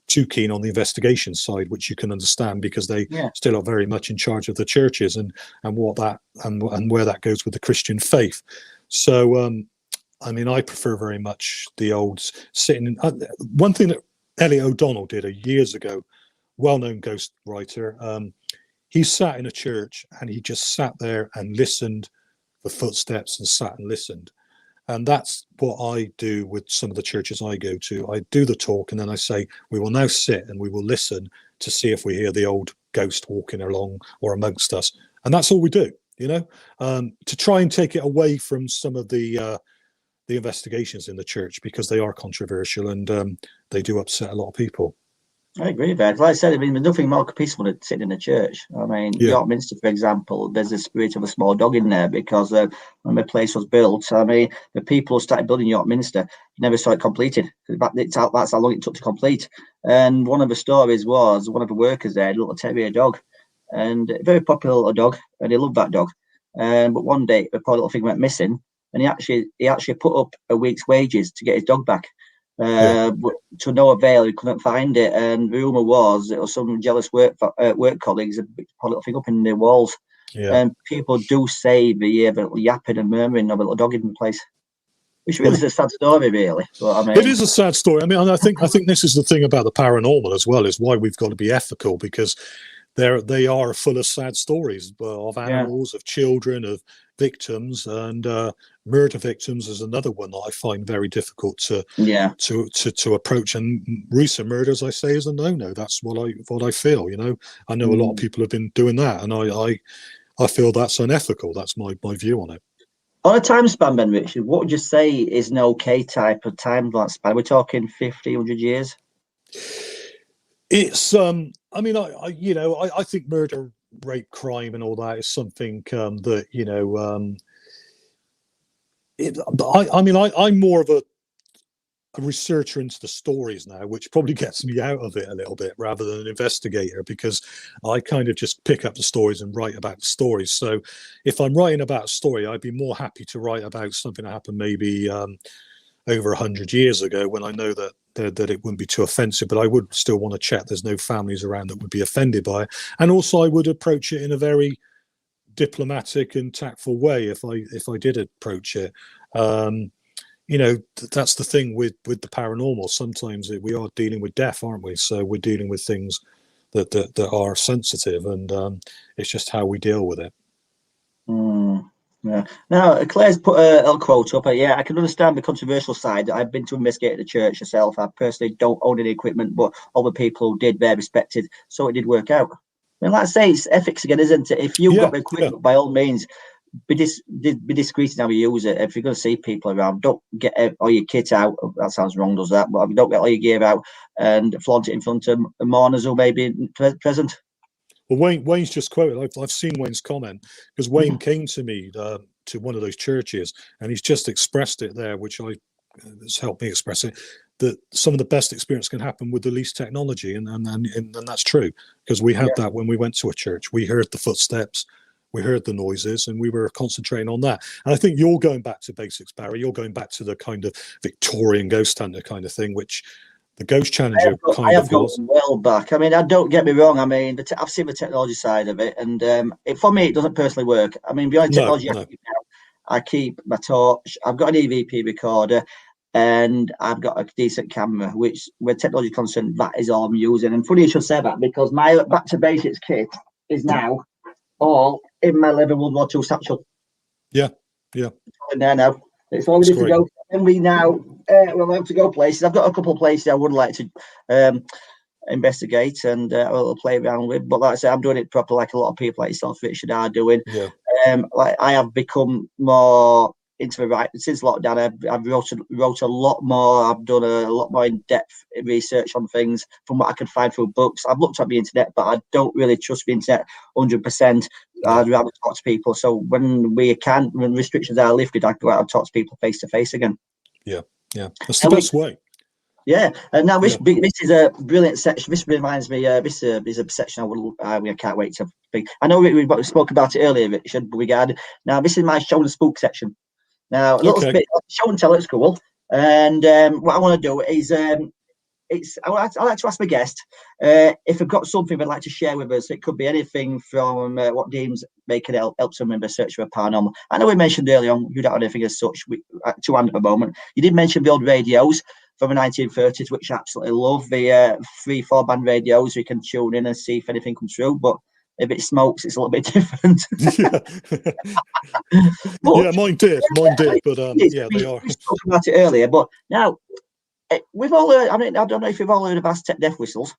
too keen on the investigation side, which you can understand, because they still are very much in charge of the churches and what that and where that goes with the Christian faith. So I mean, I prefer very much the old sitting in. One thing that Elliot O'Donnell did years ago, well-known ghost writer, he sat in a church and he just sat there and listened for footsteps and sat and listened. And that's what I do with some of the churches I go to. I do the talk and then I say, we will now sit and we will listen to see if we hear the old ghost walking along or amongst us. And that's all we do, you know, to try and take it away from some of the investigations in the church, because they are controversial and they do upset a lot of people. I agree with that. Like I said, I mean, there's nothing more peaceful than sitting in a church. I mean, York Minster, for example, there's a spirit of a small dog in there, because when the place was built, I mean, the people who started building York Minster never saw it completed. That's how long it took to complete. And one of the stories was one of the workers there had a little terrier dog, and a very popular little dog, and he loved that dog. But one day, the poor little thing went missing, and he actually put up a week's wages to get his dog back. But to no avail, he couldn't find it, and the rumor was it was some jealous work colleagues had put a little thing up in the walls. And people do say the little yapping and murmuring of a little dog in the place, which really is a sad story, really. But, I mean, it is a sad story. I mean, I think this is the thing about the paranormal as well, is why we've got to be ethical, because they are full of sad stories of animals, of children, of victims, and murder victims is another one that I find very difficult to approach. And recent murders, I say, is a no-no. That's what I feel. You know, I know a lot of people have been doing that, and I feel that's unethical. That's my view on it. On a time span, Ben Richard, what would you say is an okay type of time span? We're talking 50, 100 years. It's I mean, I think murder, rape, crime, and all that is something that, you know, I'm more of a researcher into the stories now, which probably gets me out of it a little bit, rather than an investigator, because I kind of just pick up the stories and write about the stories. So if I'm writing about a story, I'd be more happy to write about something that happened maybe over 100 years ago, when I know that it wouldn't be too offensive, but I would still want to check there's no families around that would be offended by it. And also I would approach it in a very diplomatic and tactful way if I did approach it. You know, that's the thing with the paranormal. Sometimes we are dealing with death, aren't we? So we're dealing with things that are sensitive, and it's just how we deal with it. Yeah. Now, Claire's put a little quote up. I can understand the controversial side. I've been to investigate the church yourself. I personally don't own any equipment, but all the people who did, they're respected. So it did work out. I mean, like I say, it's ethics again, isn't it? If you've got the equipment, by all means, be discreet in how you use it. If you're going to see people around, don't get all your kit out. That sounds wrong, does that? But don't get all your gear out and flaunt it in front of mourners who may be present. Well, Wayne's just quoted. I've seen Wayne's comment, because Wayne came to me to one of those churches, and he's just expressed it there, which has helped me express it, that some of the best experience can happen with the least technology, and that's true, because we had that when we went to a church. We heard the footsteps, we heard the noises, and we were concentrating on that. And I think you're going back to basics, Barry. You're going back to the kind of Victorian ghost hunter kind of thing, which the Ghost Challenger I have gone well back. I mean, don't get me wrong. I mean, I've seen the technology side of it, and for me, it doesn't personally work. I mean, the only technology I keep my torch. I've got an EVP recorder, and I've got a decent camera, which, where technology is concerned, that is all I'm using. And funny you should say that, because my back to basics kit is now all in my Level World War II satchel. Yeah. In there now. It's all we need to go. And we now we'll have to go places. I've got a couple of places I would like to investigate and a little play around with. But like I say, I'm doing it properly, like a lot of people like yourself, Richard, are doing. Yeah. Like I have become more into the right since lockdown. I've wrote a lot more. I've done a lot more in-depth research on things from what I can find through books. I've looked at the internet, but I don't really trust the internet 100%. I'd rather talk to people. So when restrictions are lifted, I go out and talk to people face to face again. Yeah, that's the best way. Yeah, and now Yeah. this is a brilliant section. This reminds me. This is a section I can't wait to be. I know we spoke about it earlier, Richard. But now this is my show and spook section. Now a little Okay. bit show and tell at school, and what I want to do is I like to ask my guest if they've got something they'd like to share with us. It could be anything from what deems they can help someone in the search for a paranormal. I know we mentioned earlier on you don't have anything as such to hand at the moment. You did mention the old radios from the 1930s, which I absolutely love. The 3/4 band radios, you can tune in and see if anything comes through. But if it smokes, it's a little bit different. Yeah. But, Yeah, mine did, but yeah, they are. We spoke about it earlier, but now we've all heard. I mean, I don't know if you've all heard of Aztec death whistles.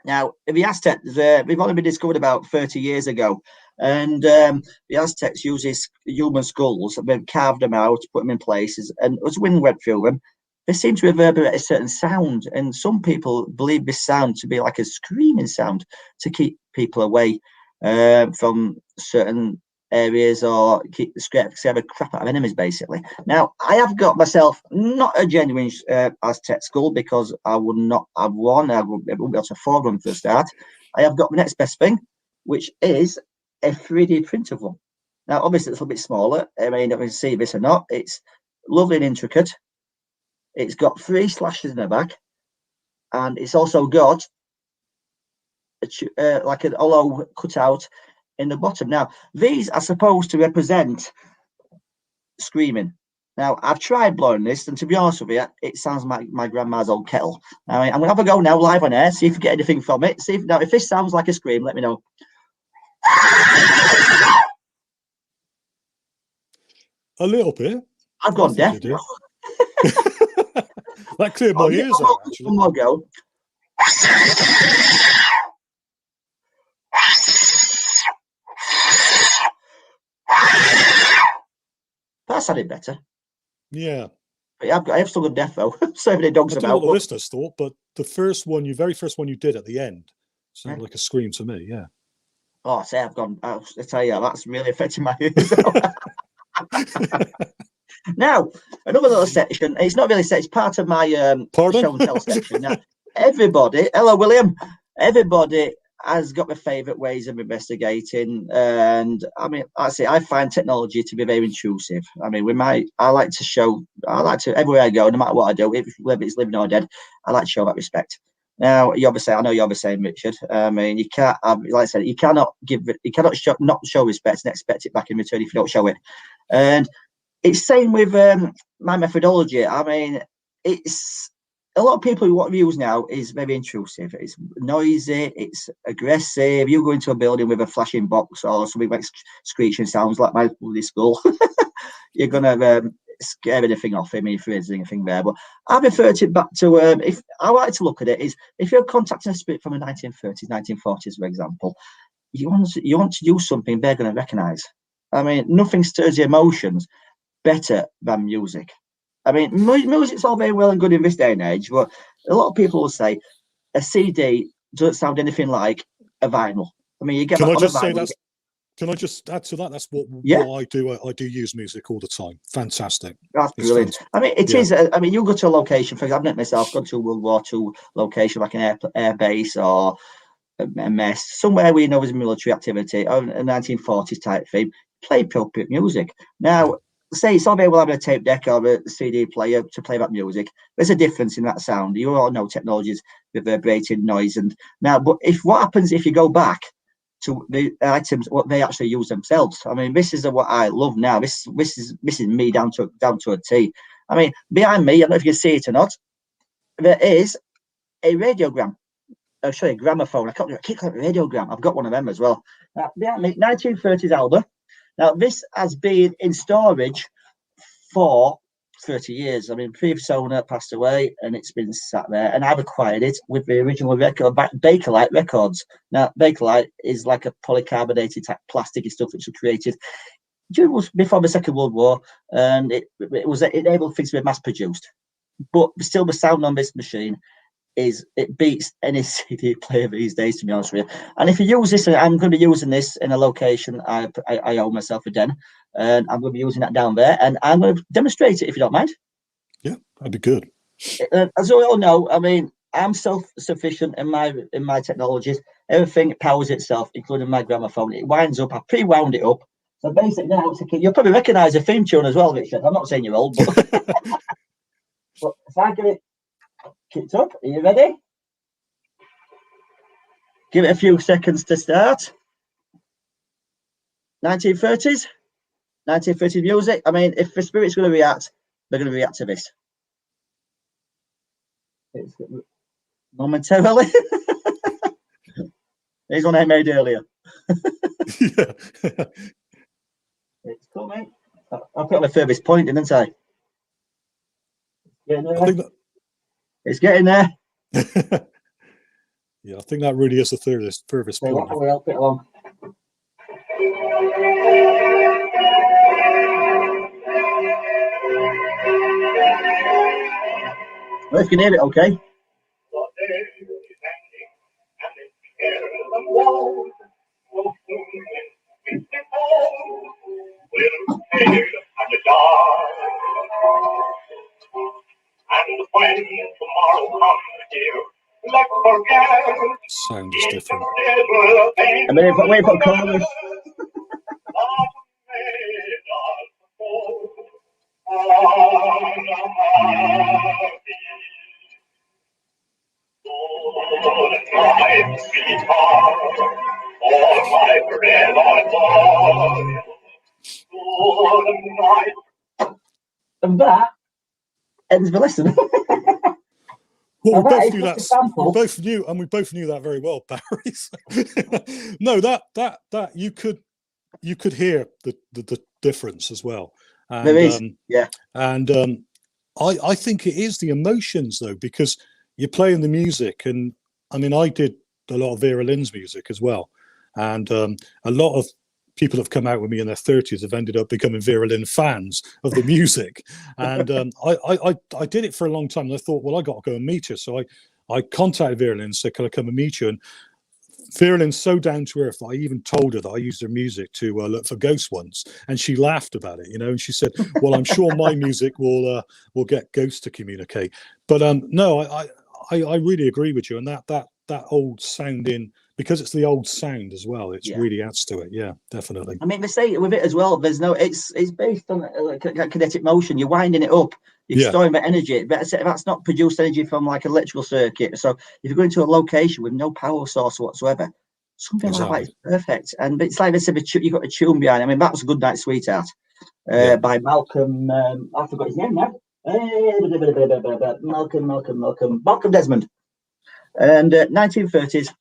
Now, the Aztecs, they've only been discovered about 30 years ago. And the Aztecs uses human skulls, they've carved them out, put them in places, and as wind went through them, they seem to reverberate a certain sound. And some people believe this sound to be like a screaming sound to keep people away from certain areas or scare the crap out of enemies, basically. Now, I have got myself not a genuine Aztec skull because I would not have one. I wouldn't be able to afford one for a start. I have got the next best thing, which is a 3D print of one. Now, obviously, it's a little bit smaller. I mean, if you see this or not, it's lovely and intricate. It's got 3 slashes in the back, and it's also got like an hollow cutout in the bottom. Now, these are supposed to represent screaming. Now, I've tried blowing this, and to be honest with you, it sounds like my grandma's old kettle. I mean, I'm going to have a go now live on air, see if you get anything from it. See if this sounds like a scream, let me know. A little bit. I've gone deaf. That cleared my ears out, actually. One more go. That sounded better. Yeah. But I have still got deaf though. So many dogs I don't know what the listeners thought, but the very first one you did at the end sounded like a scream to me. Yeah. Oh, say I tell you, that's really affecting my ears. Now, another little section. It's not really it's part of my show and tell section. Now, everybody, hello, William. Everybody has got their favourite ways of investigating, and I mean, I find technology to be very intrusive. I mean, I like to everywhere I go, no matter what I do, whether it's living or dead, I like to show that respect. Now, I know you're the same, Richard. I mean, you can't, like I said, you cannot not show respect and expect it back in return if you don't show it. And it's same with my methodology. I mean, it's a lot of people what we use now is very intrusive. It's noisy, it's aggressive. You go into a building with a flashing box or something like screeching sounds like my bloody skull. You're gonna scare anything off him if there is anything there. But I referred it back to if I like to look at it is if you're contacting a spirit from the 1930s, 1940s, for example, you want to use something they're going to recognise. I mean, nothing stirs your emotions better than music. I mean, music's all very well and good in this day and age, but a lot of people will say a CD doesn't sound anything like a vinyl. I mean, you get Can that I on just a say vinyl. that's? Can I just add to that? That's what I do. I do use music all the time. Fantastic. That's brilliant. I mean, it is. I mean, you go to a location. For example, I've done it myself. Gone to a World War II location, like an air base or a mess, somewhere where you know there's military activity, or a 1940s type thing. Play appropriate music. Now, say it's all very well having a tape deck or a CD player to play that music. There's a difference in that sound. You all know technology's reverberating noise, and now, but what happens if you go back to the items what they actually use themselves? I mean, this is what I love now. This is me down to a T. I mean, behind me, I don't know if you can see it or not. There is a radiogram. Oh, sorry, gramophone. I keep calling it radiogram. I've got one of them as well. Now, behind me, 1930s album. Now, this has been in storage for 30 years. I mean, previous owner passed away and it's been sat there, and I've acquired it with the original record, Bakelite records. Now, Bakelite is like a polycarbonated type plasticky stuff which was created before the Second World War, and it enabled things to be mass produced. But still, the sound on this machine it beats any CD player these days, to be honest with you. And if you use this, I'm going to be using this in a location I own myself a den, and I'm going to be using that down there, and I'm going to demonstrate it if you don't mind. Yeah, that'd be good. As we all know, I mean, I'm self-sufficient in my technologies. Everything powers itself, including my gramophone. It winds up. I pre-wound it up. So basically now it's you'll probably recognise the theme tune as well, Richard. I'm not saying you're old, but, but if I get it kicked up, are you ready? Give it a few seconds to start. 1930s music. I mean, if the spirit's going to react, they're going to react to this. It's momentarily. Here's one I made earlier. Yeah. It's coming. I put my furthest point, didn't I? It's getting there. Yeah, I think that really is the furthest point. We'll help it along. Well, if you can hear it, okay. Sound is different. I mean, wait for chorus. And that ends the lesson. Well, we both knew that. We both knew that very well, Barry. No, that you could hear the difference as well. And, there is, yeah. And I think it is the emotions though, because you're playing the music, and I mean, I did a lot of Vera Lynn's music as well, and a lot of people have come out with me in their 30s have ended up becoming Vera Lynn fans of the music. And I did it for a long time, and I thought, well, I got to go and meet her. So I contacted Vera Lynn and said, can I come and meet you? And Vera Lynn's so down to earth that I even told her that I used her music to look for ghosts once, and she laughed about it, you know. And she said, well, I'm sure my music will get ghosts to communicate. But no, I really agree with you, and that old sounding, because it's the old sound as well, it really adds to it. Yeah, definitely. I mean, they say with it as well, there's no, it's based on kinetic motion. You're winding it up, you're storing that energy. That's not produced energy from like an electrical circuit. So if you're going to a location with no power source whatsoever, something like that is perfect. And it's like they said, you've got a tune behind. I mean, that was a Good Night Sweetheart by Malcolm. I forgot his name now. Malcolm Desmond. And 1930s.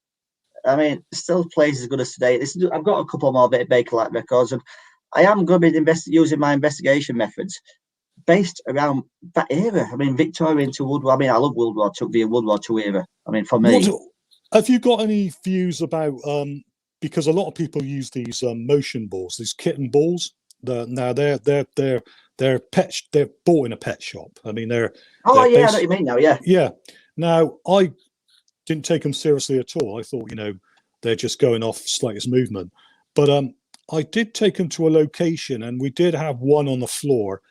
I mean, still plays as good as today. I've got a couple more Bakelite records, and I am going to be using my investigation methods based around that era. I mean, Victorian to World War. I mean, I love World War II, the World War II era. I mean, for me. Have you got any views about? Because a lot of people use these motion balls, these kitten balls. Now they're pet. They're bought in a pet shop. I mean, they're. Oh yeah, I know what you mean now. Yeah. Yeah. Now I didn't take them seriously at all. I thought, you know, they're just going off slightest movement. But I did take them to a location, and we did have one on the floor.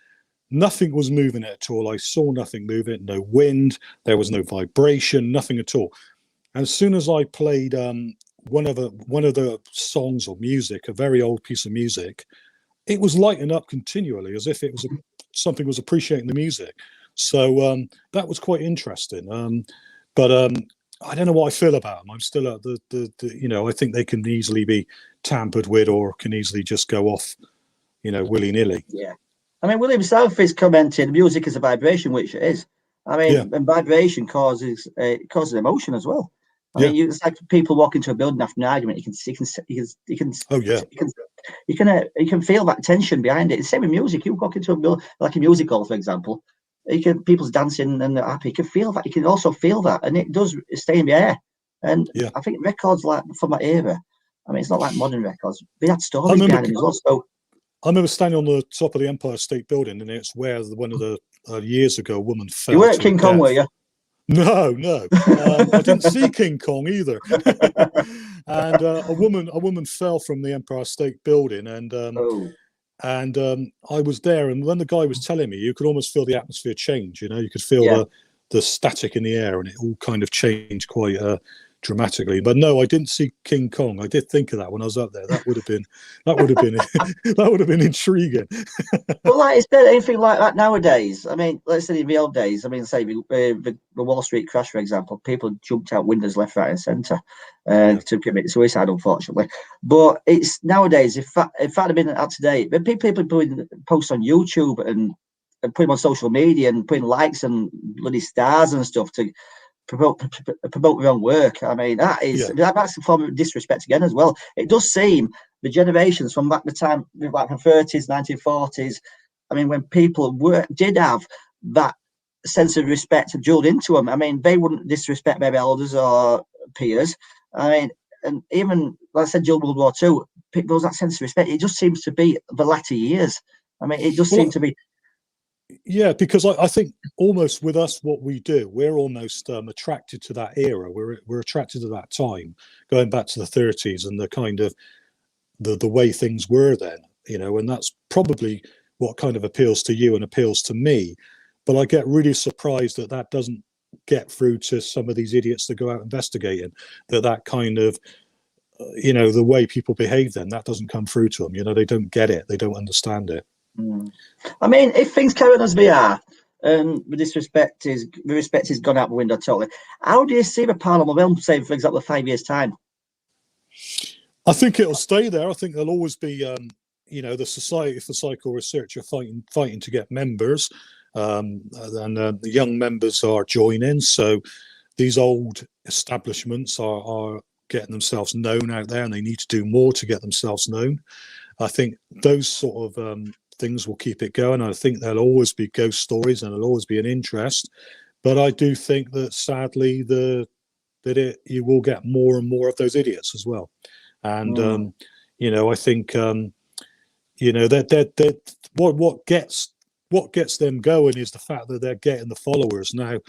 Nothing was moving it at all. I saw nothing moving, no wind, there was no vibration, nothing at all. And as soon as I played one of the songs or music, a very old piece of music, it was lighting up continually as if it was something was appreciating the music. So that was quite interesting. But I don't know what I feel about them. I'm still at the you know, I think they can easily be tampered with, or can easily just go off, you know, willy-nilly. Yeah. I mean, William South is commenting music is a vibration, which it is. I mean, and vibration causes emotion as well. I mean, it's like people walk into a building after an argument. You can feel that tension behind it. It's the same with music. You walk into a building, like a music hall, for example. People's dancing and they're happy. You can feel that. You can also feel that, and it does stay in the air. And I think records like from that era, I mean, it's not like modern records. They had stories behind them as well. So I remember standing on the top of the Empire State Building, and it's where one of the years ago, a woman fell. You weren't King Kong, were you? No. I didn't see King Kong either. And a woman fell from the Empire State Building, and I was there. And when the guy was telling me, you could almost feel the atmosphere change. You know, you could feel the static in the air, and it all kind of changed quite dramatically. But no, I didn't see King Kong. I did think of that when I was up there. That would have been that would have been intriguing. Well, like, is there anything like that nowadays? I mean, let's say in the old days. I mean, say the Wall Street crash, for example, people jumped out windows left, right, and centre to commit suicide, unfortunately. But it's nowadays. If that had been up to date, but people putting posts on YouTube and putting them on social media and putting likes and bloody stars and stuff to promote their own work. I mean, that's a form of disrespect again as well. It does seem the generations from back the time, like the 30s, 1940s. I mean, when people did have that sense of respect drilled into them. I mean, they wouldn't disrespect their elders or peers. I mean, and even like I said, during World War II, there was that sense of respect. It just seems to be the latter years. I mean, it just seems to be. Yeah, because I think almost with us, what we do, we're almost attracted to that era. We're attracted to that time, going back to the 30s and the kind of the way things were then, you know, and that's probably what kind of appeals to you and appeals to me. But I get really surprised that that doesn't get through to some of these idiots that go out investigating, that kind of, you know, the way people behave then, that doesn't come through to them. You know, they don't get it. They don't understand it. I mean, if things carry on as they are, the respect is gone out the window totally. How do you see the paranormal realm, say, for example, 5 years' time? I think it'll stay there. I think there'll always be, you know, the Society for Psycho Research are fighting to get members, and the young members are joining. So these old establishments are getting themselves known out there, and they need to do more to get themselves known. I think those sort of things will keep it going. I think there'll always be ghost stories and there'll always be an interest. But I do think that sadly you will get more and more of those idiots as well. And you know, I think you know that what gets them going is the fact that they're getting the followers. Now,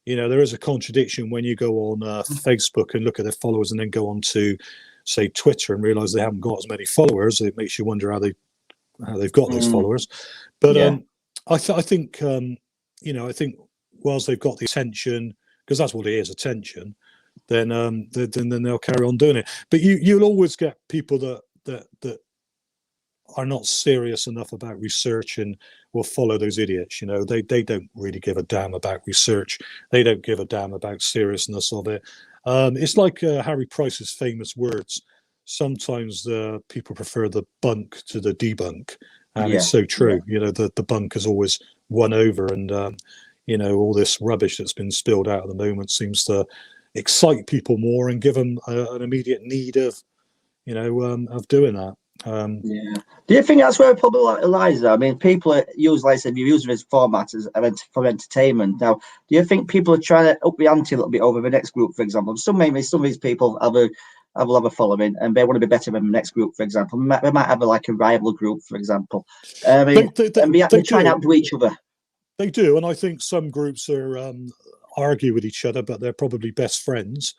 you know, there is a contradiction when you go on Facebook and look at their followers and then go on to, say, Twitter and realize they haven't got as many followers. It makes you wonder how they've got those followers. But I think you know, I think whilst they've got the attention, because that's what it is, attention, then they'll carry on doing it. But you'll always get people that are not serious enough about research and will follow those idiots. You know, they don't really give a damn about research. They don't give a damn about seriousness of it. It's like Harry Price's famous words. Sometimes people prefer the bunk to the debunk, and it's so true. You know, the bunk has always won over, and you know, all this rubbish that's been spilled out at the moment seems to excite people more and give them an immediate need of, you know, of doing that. Do you think that's where it probably lies, though? I mean, people use, like I said, you use this format for entertainment. Now, do you think people are trying to up the ante a little bit over the next group, for example? Some of these people have a following and they want to be better than the next group, for example. They might have like a rival group, for example. I mean, they try and outdo each other. They do, and I think some groups are argue with each other, but they're probably best friends.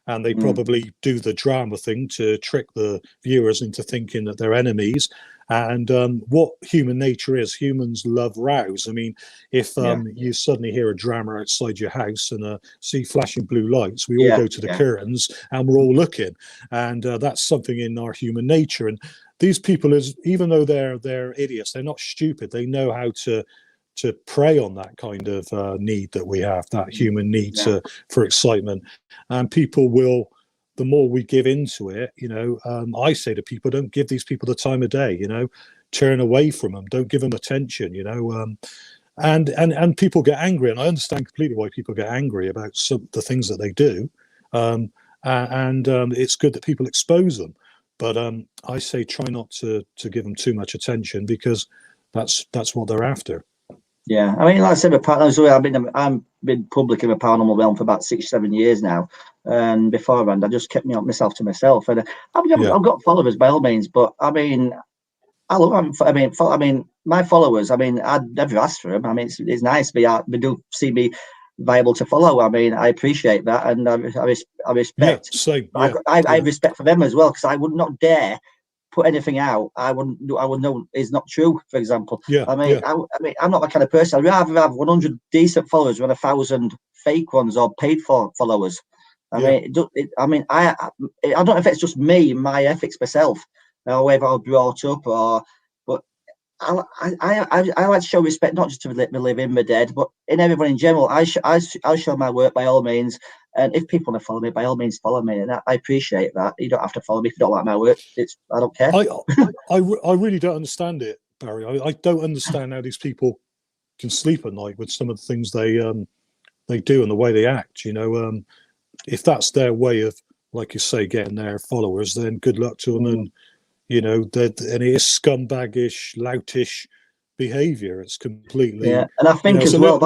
And they probably do the drama thing to trick the viewers into thinking that they're enemies. And what human nature is, humans love rows. I mean, if you suddenly hear a drama outside your house and see flashing blue lights, we all go to the curtains and we're all looking. And that's something in our human nature. And these people, even though they're idiots, they're not stupid. They know how to prey on that kind of need that we have, that human need for excitement. And people will, the more we give into it, you know, I say to people, don't give these people the time of day, you know, turn away from them, don't give them attention, you know, and people get angry. And I understand completely why people get angry about the things that they do. And it's good that people expose them. But I say try not to give them too much attention, because that's what they're after. Yeah, I mean, like I said, I've been public in the paranormal realm for about 6-7 years now, and beforehand, I just kept myself to myself. And I've got followers by all means, but I mean, I love them. I mean, my followers. I mean, I'd never ask for them. I mean, it's nice. They do see me viable to follow. I mean, I appreciate that, and I respect. Same. I have respect for them as well, because I would not dare put anything out, I would know is not true. For example, Yeah, I mean, yeah. I mean, I'm not that kind of person. I'd rather have 100 decent followers than 1,000 fake ones or paid for followers. I Yeah. mean, I don't know if it's just me, my ethics myself, or whether I was brought up, or, but I like to show respect, not just to the living, the dead, but in everyone in general. I show my work by all means, and if people want to follow me, by all means follow me, and I appreciate that. You don't have to follow me if you don't like my work. I don't care. I really don't understand it, Barry. I don't understand how these people can sleep at night with some of the things they do and the way they act. You know, if that's their way of, like you say, getting their followers, then good luck to them. And you know, and it is scumbaggish, loutish behaviour. It's completely, Yeah, and I you think know. as So well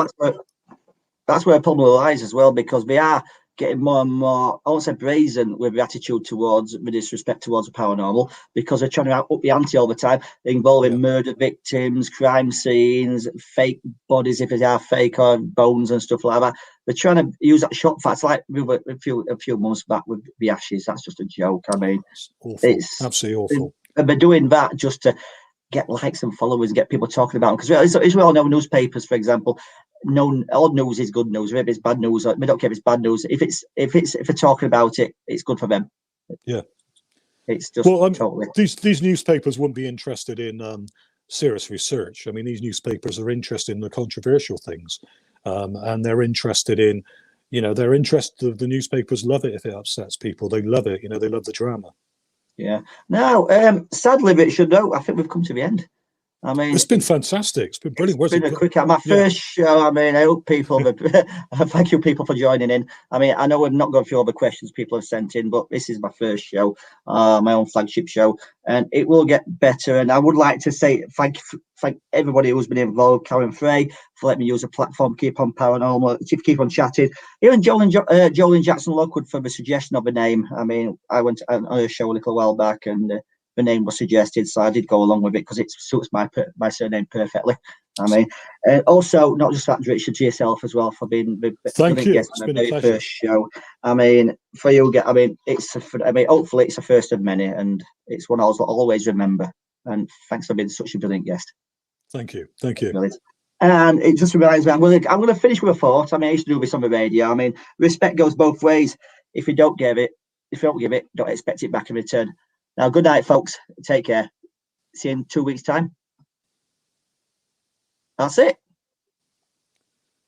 that's where a problem lies as well, because we are getting more and more, I won't say brazen with the attitude towards, with disrespect towards the paranormal, because they're trying to up the ante all the time, involving yeah, murder victims, crime scenes, fake bodies if they are fake, or bones and stuff like that. They're trying to use that shock factor, like we were a few months back with the Ashes. That's just a joke. I mean, it's awful, it's absolutely awful. they're doing that just to get likes and followers and get people talking about them. Because as we all know, newspapers, for example, no, all news is good news. If it's bad news, we don't care if it's bad news. If they're talking about it, it's good for them. Yeah. It's just Well, totally. these newspapers wouldn't be interested in serious research. I mean, these newspapers are interested in the controversial things, and they're interested in, you know, they're interested. The newspapers love it if it upsets people. They love it. You know, they love the drama. Yeah. Now, sadly, Richard, no, I think we've come to the end. I mean, It's been fantastic. It's been it's brilliant. Where's been a it? quick, my Yeah. first show. I mean, I hope people, thank you people for joining in. I mean, I know we've not gone through all the questions people have sent in, but this is my first show, my own flagship show, and it will get better. And I would like to say thank everybody who's been involved, Karen Frey, for letting me use the platform, keep on paranormal, keep on chatting. Even Joel and Jackson Lockwood for the suggestion of a name. I mean, I went on a show a little while back, and the name was suggested, so I did go along with it because it suits my surname perfectly. I mean, also not just that, Richard, to yourself as well for being the Thank you. guest It's on the been a very pleasure. first show. I mean, for you, I mean, hopefully it's the first of many, and it's one I'll always remember. And thanks for being such a brilliant guest. Thank you. Thank you. Brilliant. And it just reminds me, I'm going to finish with a thought. I mean, I used to do this on the radio. I mean, respect goes both ways. If you don't give it, don't expect it back in return. Now, good night, folks. Take care. See you in 2 weeks' time. That's it.